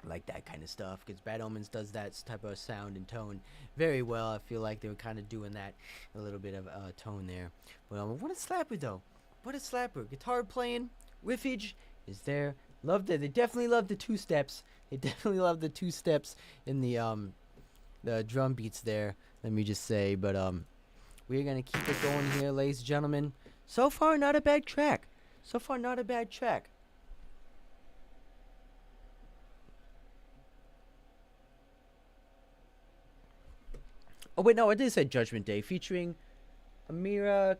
Like that kind of stuff, because Bad Omens does that type of sound and tone very well. I feel like they were kind of doing that, a little bit of tone there. But what a slapper, though. What a slapper. Guitar playing, riffage is there. Loved it. They definitely loved the two steps. They definitely loved the two steps in the drum beats there. Let me just say, but we're gonna keep it going here, ladies and gentlemen. So far, not a bad track. Oh wait, no, I did say Judgment Day, featuring Amira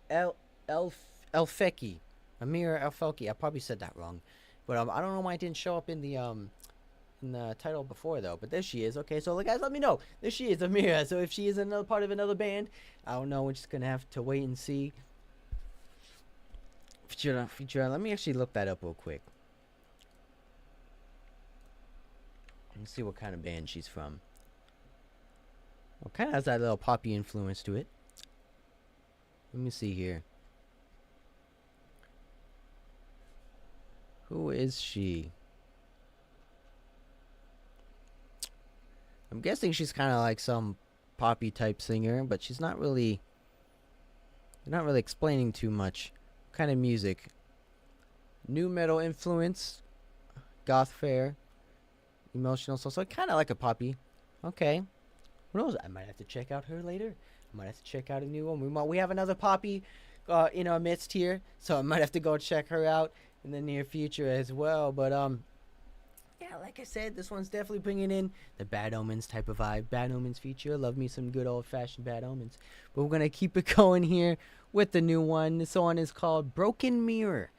Elfeki. Amira Elfeki. I probably said that wrong, but I don't know why it didn't show up in the title before, though. But there she is. Okay, so guys, let me know. There she is, Amira. So if she is another part of another band, I don't know. We're just gonna have to wait and see. Feature. Let me actually look that up real quick. Let's see what kind of band she's from. Well, kind of has that little poppy influence to it. Let me see here. Who is she? I'm guessing she's kind of like some poppy type singer, but she's not really. They're not really explaining too much. What kind of music? New metal influence, goth fair, emotional soul. So kind of like a poppy. Okay. Who knows? I might have to check out her later. I might have to check out a new one. We have another poppy in our midst here, so I might have to go check her out in the near future as well. But yeah, like I said, this one's definitely bringing in the Bad Omens type of vibe. Bad Omens feature. Love me some good old-fashioned Bad Omens. But we're gonna keep it going here with the new one. This one is called Broken Mirror.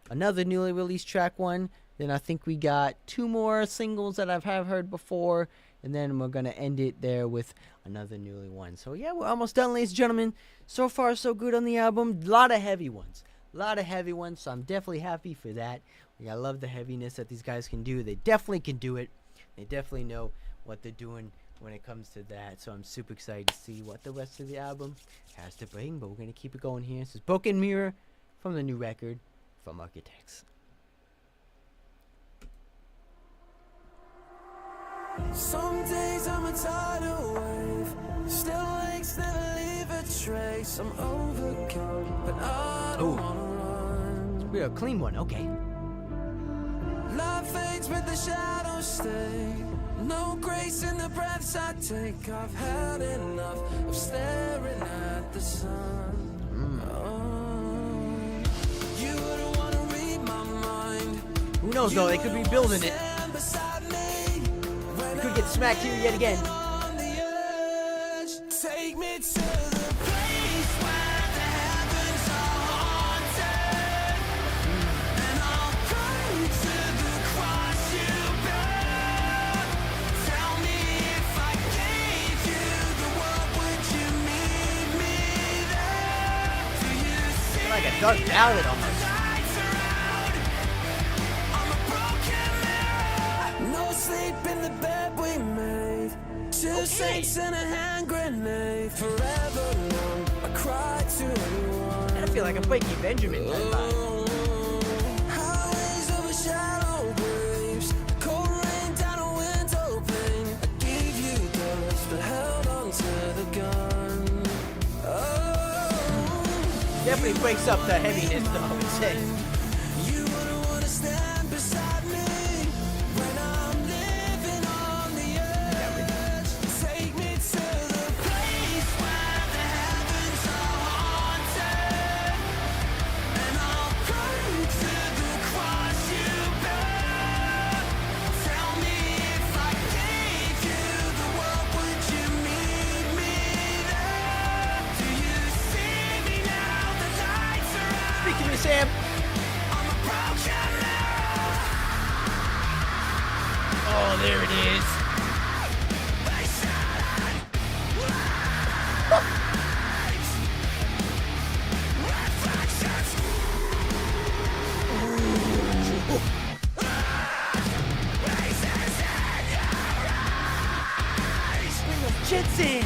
Another newly released track one. Then I think we got two more singles that I've heard before. And then we're going to end it there with another newly one. So, yeah, we're almost done, ladies and gentlemen. So far, so good on the album. A lot of heavy ones. So, I'm definitely happy for that. I love the heaviness that these guys can do. They definitely can do it. They definitely know what they're doing when it comes to that. So, I'm super excited to see what the rest of the album has to bring. But we're going to keep it going here. This is Broken Mirror from the new record from Architects. Some days I'm a tidal wave, still lakes never leave a trace. I'm overcome, but I don't wanna run. We got a clean one, okay. Life fades but the shadows stay. No grace in the breaths I take. I've had enough of staring at the sun. Oh, you wouldn't wanna read my mind. Who knows though, they could be building it. We could get smacked here yet again. Take me to the place where the heavens are haunted, and I'll go to the cross you bear. Tell me if I gave you the world, would you meet me there? Do you see Like a dark ballad almost. lights around? I'm a broken mirror. No sleep in the bed we made. Two saints and a hand grenade. Forever long, I cried to anyone. I feel like I'm Breaking Benjamin. Highways over shallow graves. Cold rain down a window pane. I gave you dust, but held on to the gun. Oh, Definitely breaks up the heaviness though, I would say. you wouldn't wanna stand beside me when I'm living on the edge. Take me to the place where the heavens are haunted, and I'll go to the cross you bear. Tell me if I gave you the world, would you meet me there? Do you see me now? The lights are out. Speak to me, Sam. I'm a broken mirror. Oh, there it is. They shattered reflections. Jensen.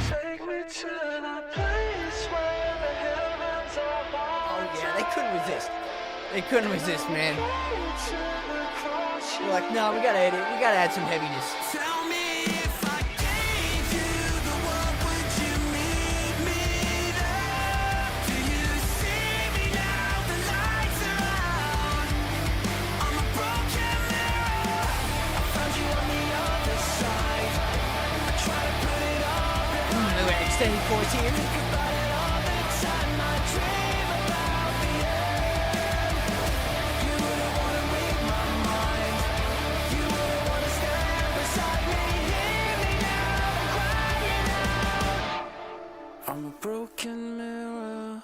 Take me to the place where the heavens are Oh yeah, they couldn't resist. They couldn't resist, man. We're like, no, we gotta edit. We gotta add some heaviness. Tell me if I gave you the world, would you meet me there? Do you see me now? The lights are out. I'm a broken mirror. I found you on the other side. I try to put it all behind. Look at extended chords here. About it all the time. I dream about the end. You wouldn't wanna read my mind. You wouldn't wanna stand beside me. Hear me now. I'm crying out. I'm a broken mirror.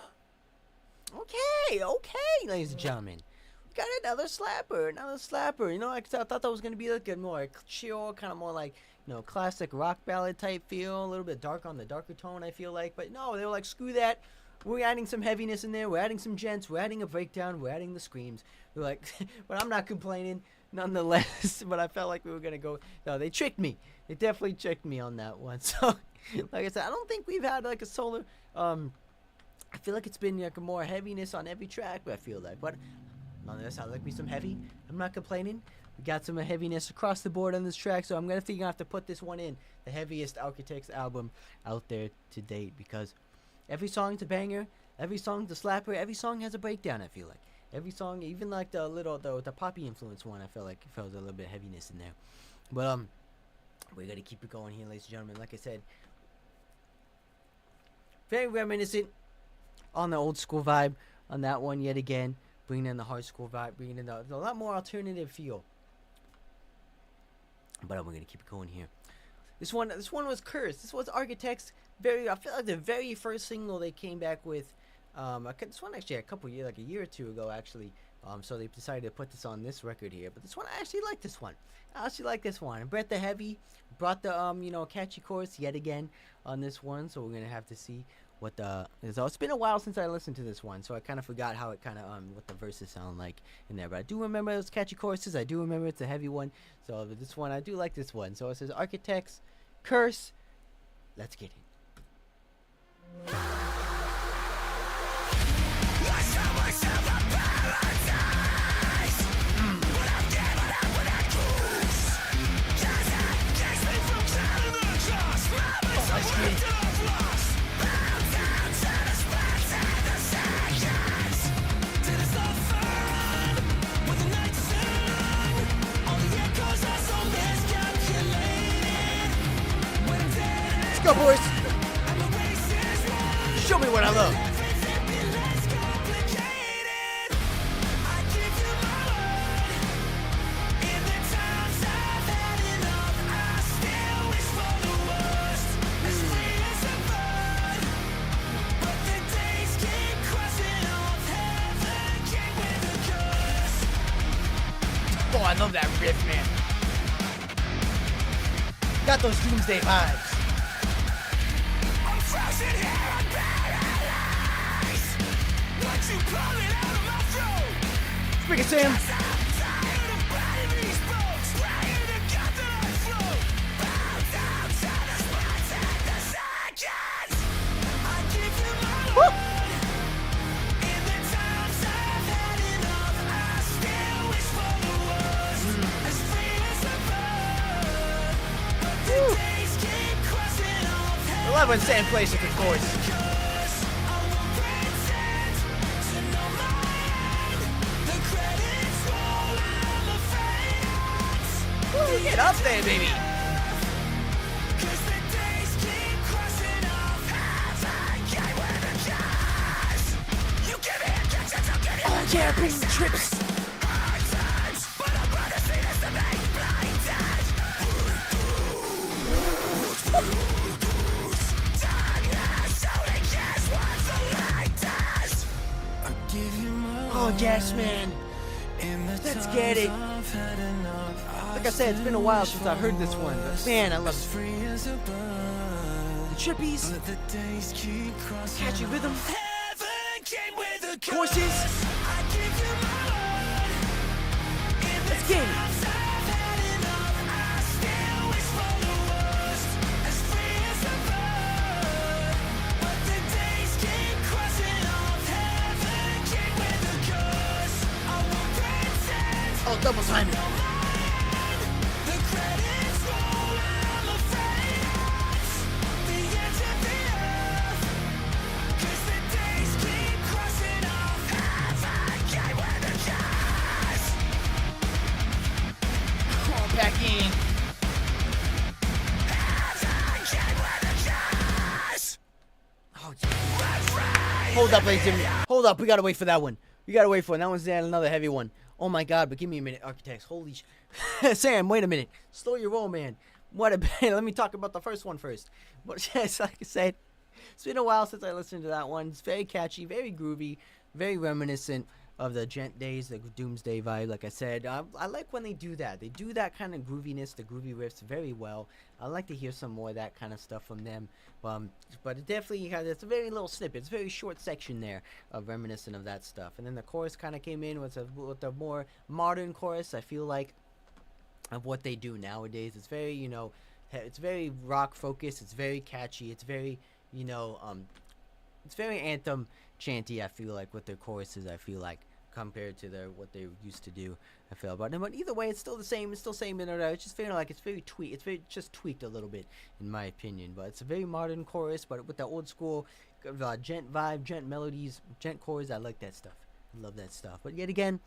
Okay, ladies and gentlemen. We got another slapper. You know, I thought that was gonna be like a more chill, kind of more like, you know, classic rock ballad type feel, a little bit dark on the darker tone, I feel like. But no, they were like, screw that. We're adding some heaviness in there. We're adding some gents. We're adding a breakdown. We're adding the screams. We're like, but I'm not complaining, nonetheless. But I felt like we were gonna go. No, they tricked me. They definitely tricked me on that one. So, like I said, I don't think we've had like a solar. I feel like it's been like a more heaviness on every track. I feel like, but nonetheless, I like me some heavy. I'm not complaining. We got some heaviness across the board on this track, so I'm gonna think I have to put this one in the heaviest Architects album out there to date, because every song's a banger, every song's a slapper, every song has a breakdown. I feel like every song, even like the poppy influence one, I felt like it felt a little bit of heaviness in there. But we're gonna keep it going here, ladies and gentlemen. Like I said, very reminiscent on the old school vibe on that one yet again, bringing in the hard school vibe, bringing in a lot more alternative feel. But we're gonna keep it going here. This one was Curse. This was Architects. I feel like the very first single they came back with. This one actually a couple years, like a year or two ago, actually. So they decided to put this on this record here. But this one, I actually like this one. And Brett the Heavy brought the catchy chorus yet again on this one. So we're gonna have to see what the it's been a while since I listened to this one, so I kind of forgot how it kind of what the verses sound like in there. But I do remember those catchy choruses. I do remember it's a heavy one. So this one, I do like this one. So it says Architects, Curse. Let's get it. I love that riff, man. Got those Doomsday vibes. I'm frozen here on paradise. What you calling out of my throat? Speak it, Sam. I'm tired of biting these bones. Trying to cut the life flow. Bound down to the spots and the seconds. I give you my word. In the times I've had enough, I still wish for the worst. As free as a bird. But the days keep crossing off. I love when Sam plays with the chords. Ooh, get up there, baby. Oh yeah, bring the trips. Oh yes, man. Let's get it. Like I said, it's been a while since I heard this one, but man, I love it. The trippies, catchy rhythm, courses. Let's get it. Oh, double timing. Back in. Oh, hold up, ladies and gentlemen. Hold up, we gotta wait for that one. We gotta wait for it. That one's another heavy one. Oh my god, but give me a minute, Architects. Holy Sam, wait a minute. Slow your roll, man. What a band. Let me talk about the first one first. But yes, like I said, it's been a while since I listened to that one. It's very catchy, very groovy, very reminiscent of the Gent days, the Doomsday vibe. Like I said, I like when they do that. They do that kind of grooviness, the groovy riffs very well. I like to hear some more of that kind of stuff from them. But it definitely has, it's a very little snippet. It's a very short section there of reminiscent of that stuff. And then the chorus kind of came in with a more modern chorus, I feel like, of what they do nowadays. It's very, you know, it's very rock focused. It's very catchy. It's very, you know, it's very anthem chanty, I feel like, with their choruses, I feel like, compared to what they used to do, I feel. But either way, it's still the same. It's still same in it. It's just feeling like it's very tweaked. It's very just tweaked a little bit, in my opinion. But it's a very modern chorus, but with the old school gent vibe, gent melodies, gent chords. I like that stuff. I love that stuff. But yet again,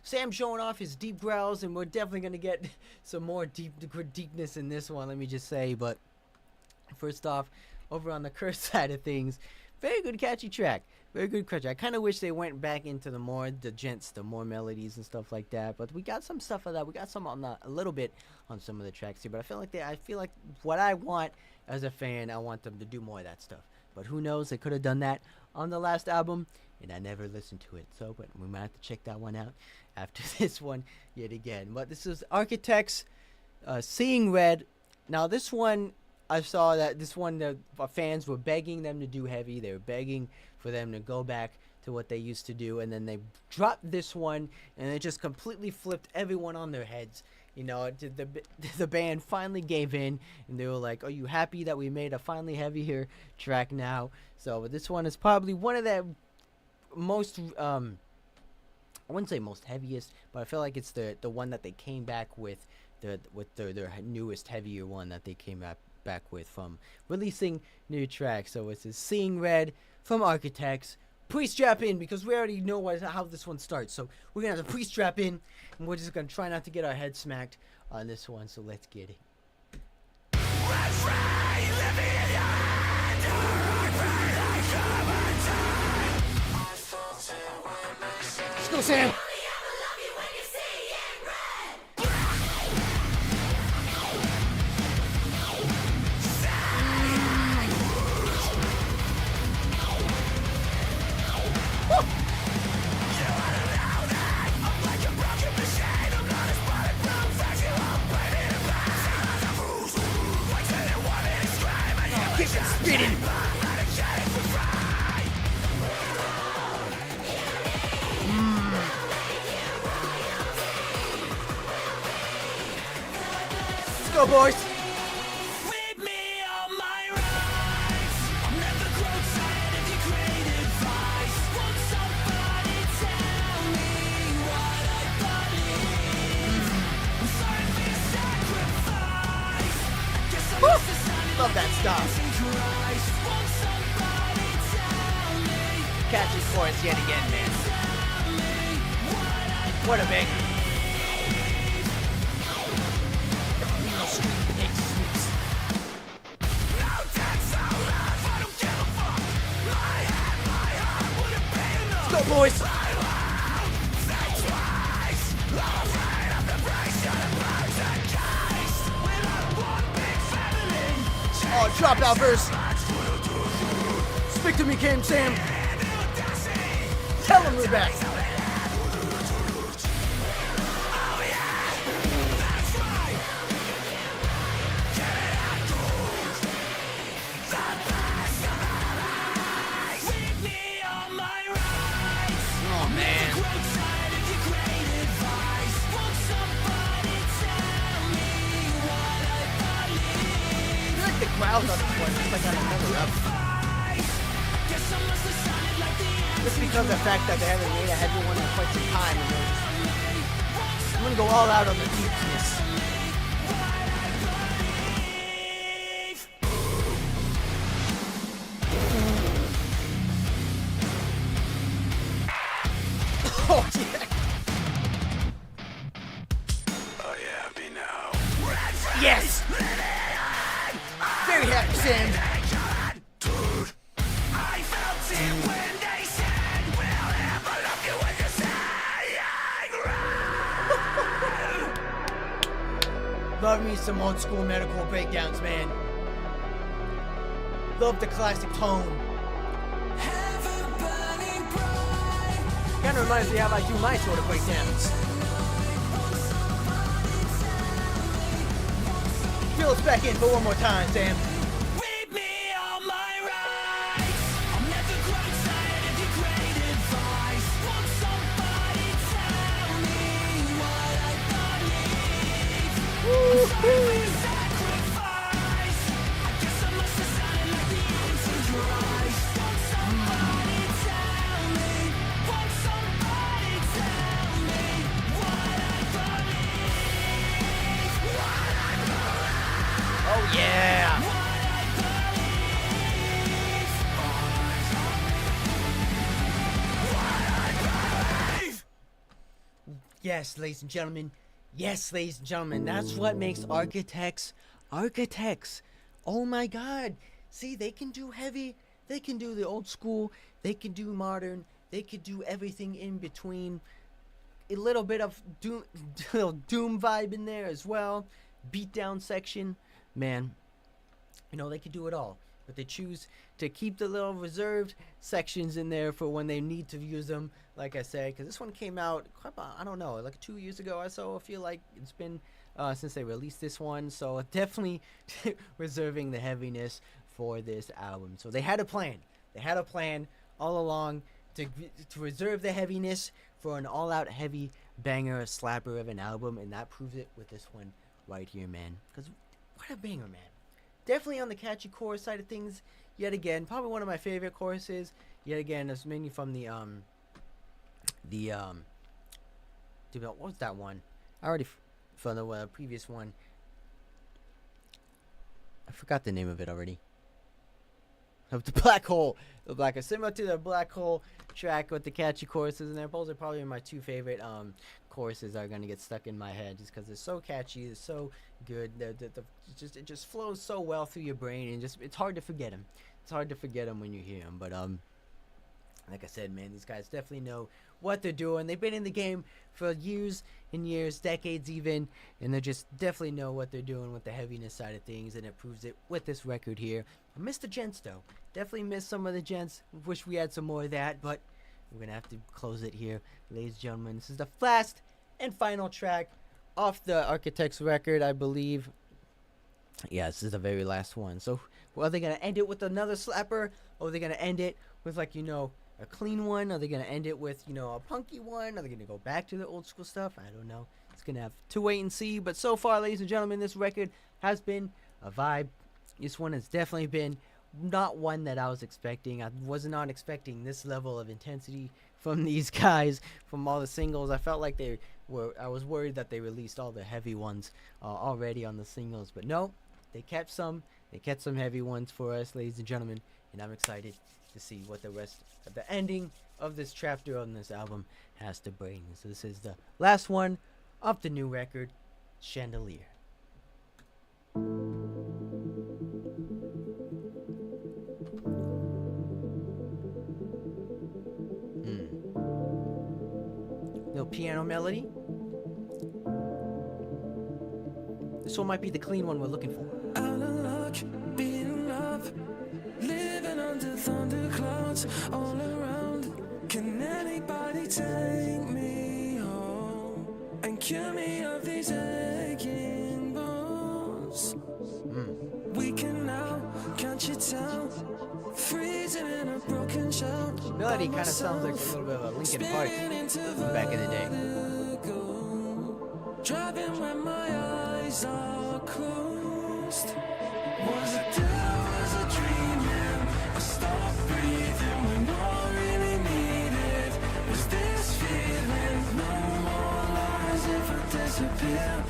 Sam showing off his deep growls, and we're definitely gonna get some more deepness in this one. Let me just say. But first off, over on the Curse side of things, very good catchy track. Very good catchy. I kind of wish they went back into the more melodies and stuff like that. But we got some stuff of that. We got some on a little bit on some of the tracks here. But I feel like what I want as a fan, I want them to do more of that stuff. But who knows? They could have done that on the last album, and I never listened to it. So, but we might have to check that one out after this one yet again. But this is Architects, Seeing Red. Now this one, I saw that this one, the fans were begging them to do heavy. They were begging for them to go back to what they used to do, and then they dropped this one, and it just completely flipped everyone on their heads. You know, the band finally gave in, and they were like, "Are you happy that we made a finally heavier track now?" So this one is probably one of the most, I wouldn't say most heaviest, but I feel like it's the one that they came back with, their newest heavier one that they came back with from releasing new tracks. So it's Seeing Red from Architects. Pre-strap in, because we already know how this one starts. So we're gonna have to pre-strap in, and we're just gonna try not to get our head smacked on this one. So let's get it. Let's go, Sam. go, boys. Read me all my rights. I'll never grow tired of your great advice. Won't somebody tell me what I believe? I'm sorry for your sacrifice. I guess I must have sounded Love that stuff. in Christ. Won't somebody tell me? Catchy chorus yet again, man. What a banger. Let's go, boys. Oh, drop out verse. Speak to me, King Sam. Tell him we're back. Oh, man. I feel like the crowd on this one just like on another level. Just because of the fact that they haven't made a heavy one in quite some time. And I'm gonna go all out on the deepness. Oh yeah. Are you happy now? Yes. Very happy, Sam. I felt it when they said we'll never love you when you say Love me some old school medical breakdowns, man. Love the classic tone. Kind of reminds me how I do my sort of breakdowns. Fill us back in for one more time, Sam. Read me all my rights. I'll never grow tired of your great advice. Won't somebody tell me what I believe? I'm sorry for your sacrifice. I guess I must have sounded like the Antichrist. Won't somebody tell me? Won't somebody tell me what I believe? Oh yeah. Yes, ladies and gentlemen. Yes, ladies and gentlemen. That's what makes architects architects. Oh my God. See, they can do heavy. They can do the old school. They can do modern. They can do everything in between. A little bit of doom vibe in there as well. Beatdown section. Man, you know, they could do it all. But they choose to keep the little reserved sections in there for when they need to use them, like I said. Because this one came out, I don't know, like 2 years ago or so. I feel like it's been since they released this one. So definitely reserving the heaviness for this album. So they had a plan. They had a plan all along to reserve the heaviness for an all-out heavy banger, slapper of an album. And that proves it with this one right here, man. Because what a banger, man. Definitely on the catchy chorus side of things, yet again. Probably one of my favorite choruses, yet again. It's mainly from dude, what was that one? I already, from the previous one. I forgot the name of it already. Of the Black Hole. The Black Hole. Similar to the Black Hole track with the catchy choruses in there. Those are probably my two favorite choruses that are going to get stuck in my head just because they're so catchy. They're so good. It just flows so well through your brain, and just it's hard to forget them. It's hard to forget them when you hear them. But like I said, man, these guys definitely know what they're doing. They've been in the game for years and years, decades even, and they just definitely know what they're doing with the heaviness side of things, and it proves it with this record here. I missed the gents, though. Definitely missed some of the gents. Wish we had some more of that, but we're going to have to close it here, ladies and gentlemen. This is the last and final track off the Architects record, I believe. Yeah, this is the very last one. So, are they going to end it with another slapper, or are they going to end it with, like, a clean one? Are they going to end it with, a punky one? Are they going to go back to the old school stuff? I don't know. It's going to have to wait and see. But so far, ladies and gentlemen, this record, has been a vibe. This one has definitely been not one that I was expecting. I was not expecting this level of intensity from these guys, from all the singles. I felt like I was worried that they released all the heavy ones already on the singles, but no, they kept some heavy ones for us, ladies and gentlemen, and I'm excited to see what the rest of the ending of this chapter on this album has to bring. So this is the last one of the new record, Chandelier. Little piano melody. This one might be the clean one we're looking for. Out of luck, beating up, living under thunderclouds all around. Can anybody take me home and cure me of these aching bones? We can now, can't you tell? Freezing in a broken shell. Melody kind of sounds like a little bit of a Linkin Park from back in the day. Driving when my eyes are closed. Was it there, was a dreaming? I stopped breathing when all really needed was this feeling. No more lies if I disappear.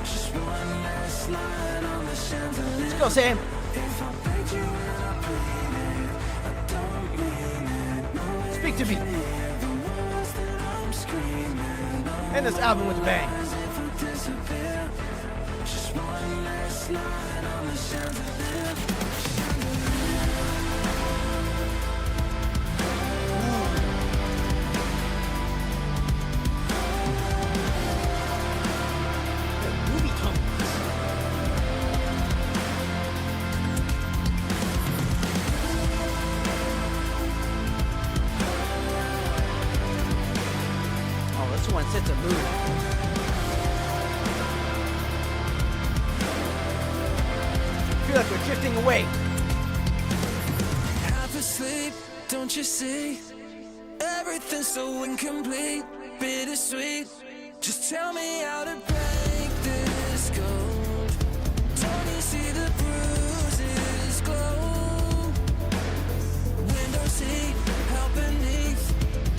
Just one last line on the chandelier. Let's go, Sam. If I begged you and I pleaded, I don't mean it. No, Speak to me. the words that I'm screaming. End this album with a bang. Disappear. Just one last line on the chandelier. Movie tones. Oh, this one sets a mood. I feel like we're drifting away. Half asleep, don't you see? Everything's so incomplete, bittersweet. Just tell me how to break this code. Don't you see the bruises glow? Window seat, out beneath.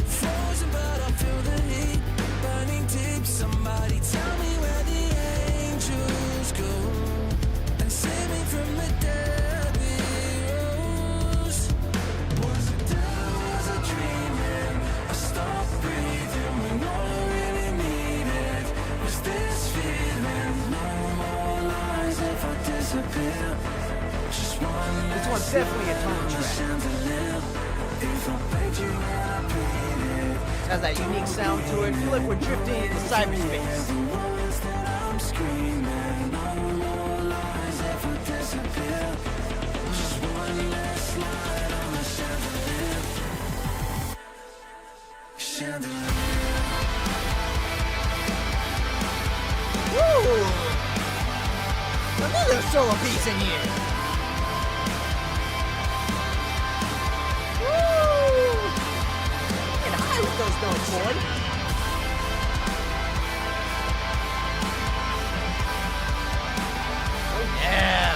Frozen, but I feel the heat burning deep. Somebody tell me where the angels go and save me from the Debbie Rose. Was it there, was I dreaming? I stopped breathing when all I really needed was this feeling. No more lies if I disappear. Just one This one's definitely a tone track. chandelier. If I begged you and I pleaded, Has that unique sound to it. I feel like we're drifting into cyberspace. the words that I'm screaming. No more lies if I disappear. Just one last light on the chandelier. Chandelier. Woo! Another solo piece in here. Woo! Get high with those notes, boy. Oh yeah.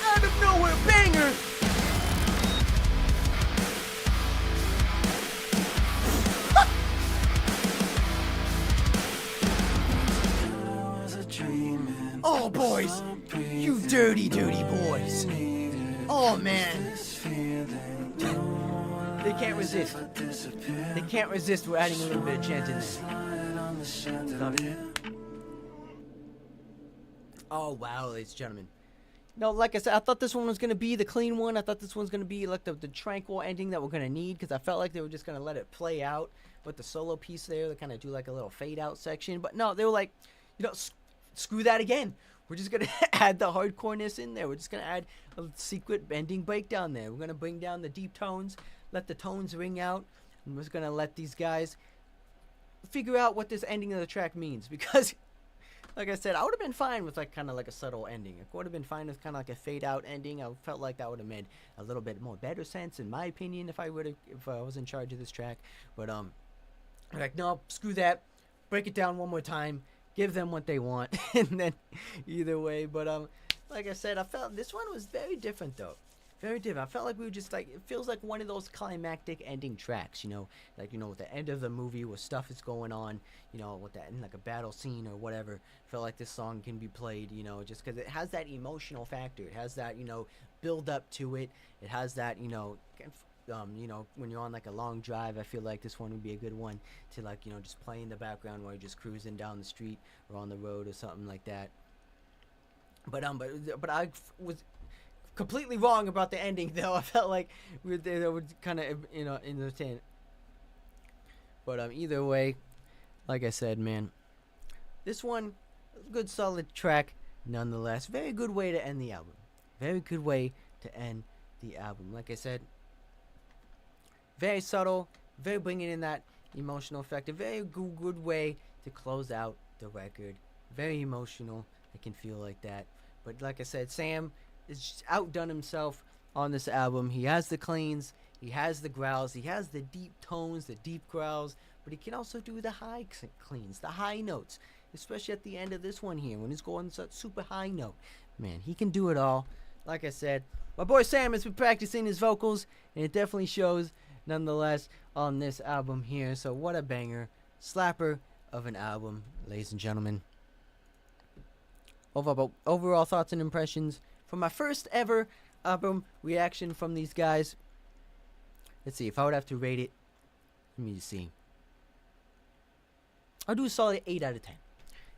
Out of nowhere, banger. Was a dreaming. Oh, boys. You dirty, dirty boys. Oh, man. This feeling. They can't resist. They can't resist. We're adding a little bit of chant in there. Light on the chandelier. Oh, wow, ladies and gentlemen. No, like I said, I thought this one was going to be the clean one. I thought this one's going to be like the tranquil ending that we're going to need, because I felt like they were just going to let it play out with the solo piece there. They kind of do like a little fade out section. But no, they were like, you know, screw that again. We're just going to add the hardcoreness in there. We're just going to add a secret ending breakdown there. We're going to bring down the deep tones, let the tones ring out, and we're just going to let these guys figure out what this ending of the track means, because like I said, I would have been fine with like kind of like a subtle ending. It would have been fine with kind of like a fade out ending. I felt like that would have made a little bit more better sense in my opinion if I was in charge of this track. But like no, screw that. Break it down one more time. Give them what they want, and then either way. But like I said, I felt this one was very different though. Very different. I felt like we were just like, it feels like one of those climactic ending tracks, you know, like, you know, with the end of the movie where stuff is going on, you know, with that, in like a battle scene or whatever. Felt like this song can be played, you know, just because it has that emotional factor. It has that, you know, build up to it. It has that, you know, when you're on like a long drive, I feel like this one would be a good one to like, you know, just play in the background while you're just cruising down the street or on the road or something like that. But I was completely wrong about the ending though. I felt like they would kind of, you know, in the tent. But either way, like I said, man, this one, good solid track nonetheless. Very good way to end the album. Very good way to end the album. Like I said, very subtle, very bringing in that emotional effect. A very good way to close out the record. Very emotional. I can feel like that. But like I said, Sam is just outdone himself on this album. He has the cleans, he has the growls, he has the deep tones, the deep growls, but he can also do the high cleans, the high notes, especially at the end of this one here when he's going such super high note. Man, he can do it all. Like I said, my boy Sam has been practicing his vocals, and it definitely shows nonetheless on this album here. So what a banger, slapper of an album, ladies and gentlemen. Overall thoughts and impressions for my first ever album reaction from these guys. Let's see if I would have to rate it. Let me see. I'll do a solid 8 out of 10.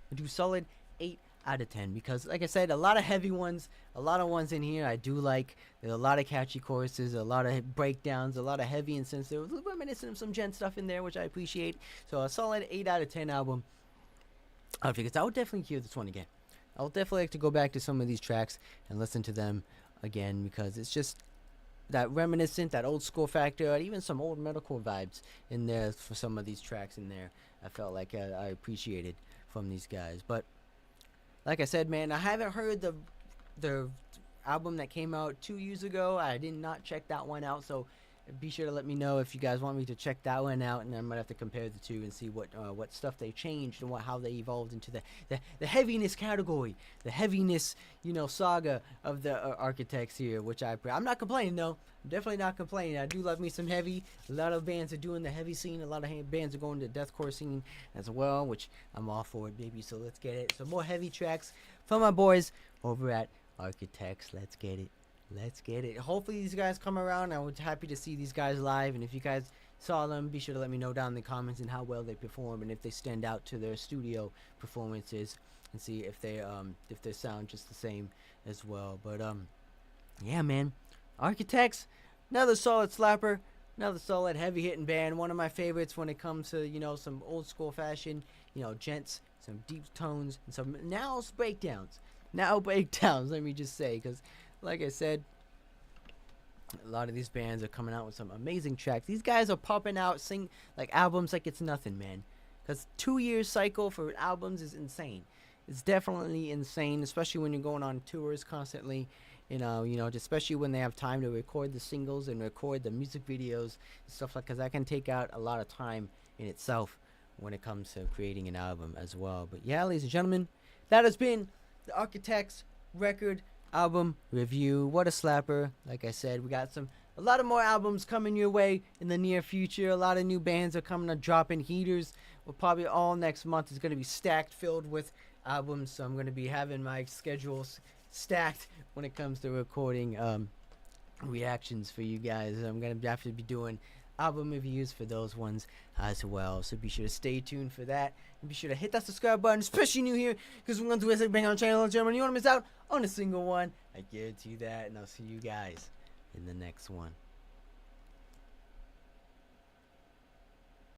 I'll do a solid 8 out of 10 because, like I said, a lot of heavy ones, a lot of ones in here I do like. There's a lot of catchy choruses, a lot of breakdowns, a lot of heavy and sensitive, reminiscent of some gen stuff in there, which I appreciate. So a solid 8 out of 10 album. Because I would definitely hear this one again. I would definitely like to go back to some of these tracks and listen to them again because it's just that reminiscent, that old school factor, even some old metalcore vibes in there for some of these tracks in there. I felt like I appreciated from these guys. But like I said, man, I haven't heard the album that came out 2 years ago. I did not check that one out, so be sure to let me know if you guys want me to check that one out, and I might have to compare the two and see what stuff they changed and how they evolved into the heaviness category, the heaviness, you know, saga of the Architects here, which I'm not complaining though. I'm definitely not complaining. I do love me some heavy. A lot of bands are doing the heavy scene. A lot of bands are going to the deathcore scene as well, which I'm all for it, baby. So let's get it. Some more heavy tracks from my boys over at Architects. Let's get it. Let's get it. Hopefully these guys come around. I was happy to see these guys live, and if you guys saw them, be sure to let me know down in the comments and how well they perform and if they stand out to their studio performances, and see if they sound just the same as well. But yeah, man, Architects, another solid slapper, another solid heavy hitting band. One of my favorites when it comes to, you know, some old school fashion, you know, gents, some deep tones, and some now breakdowns. Let me just say, because like I said, a lot of these bands are coming out with some amazing tracks. These guys are popping out albums like it's nothing, man. Because 2 years cycle for albums is insane. It's definitely insane, especially when you're going on tours constantly. You know, especially when they have time to record the singles and record the music videos and stuff like. Because that can take out a lot of time in itself when it comes to creating an album as well. But yeah, ladies and gentlemen, that has been the Architects record album review. What a slapper. Like I said, we got a lot of more albums coming your way in the near future. A lot of new bands are coming to drop in heaters. Well, probably all next month is going to be stacked, filled with albums. So I'm going to be having my schedules stacked when it comes to recording reactions for you guys. I'm going to have to be doing album reviews for those ones as well, so be sure to stay tuned for that, and be sure to hit that subscribe button, especially new here, because we're going to do a bang on the channel, Germany. You want to miss out on a single one, I guarantee that, and I'll see you guys in the next one.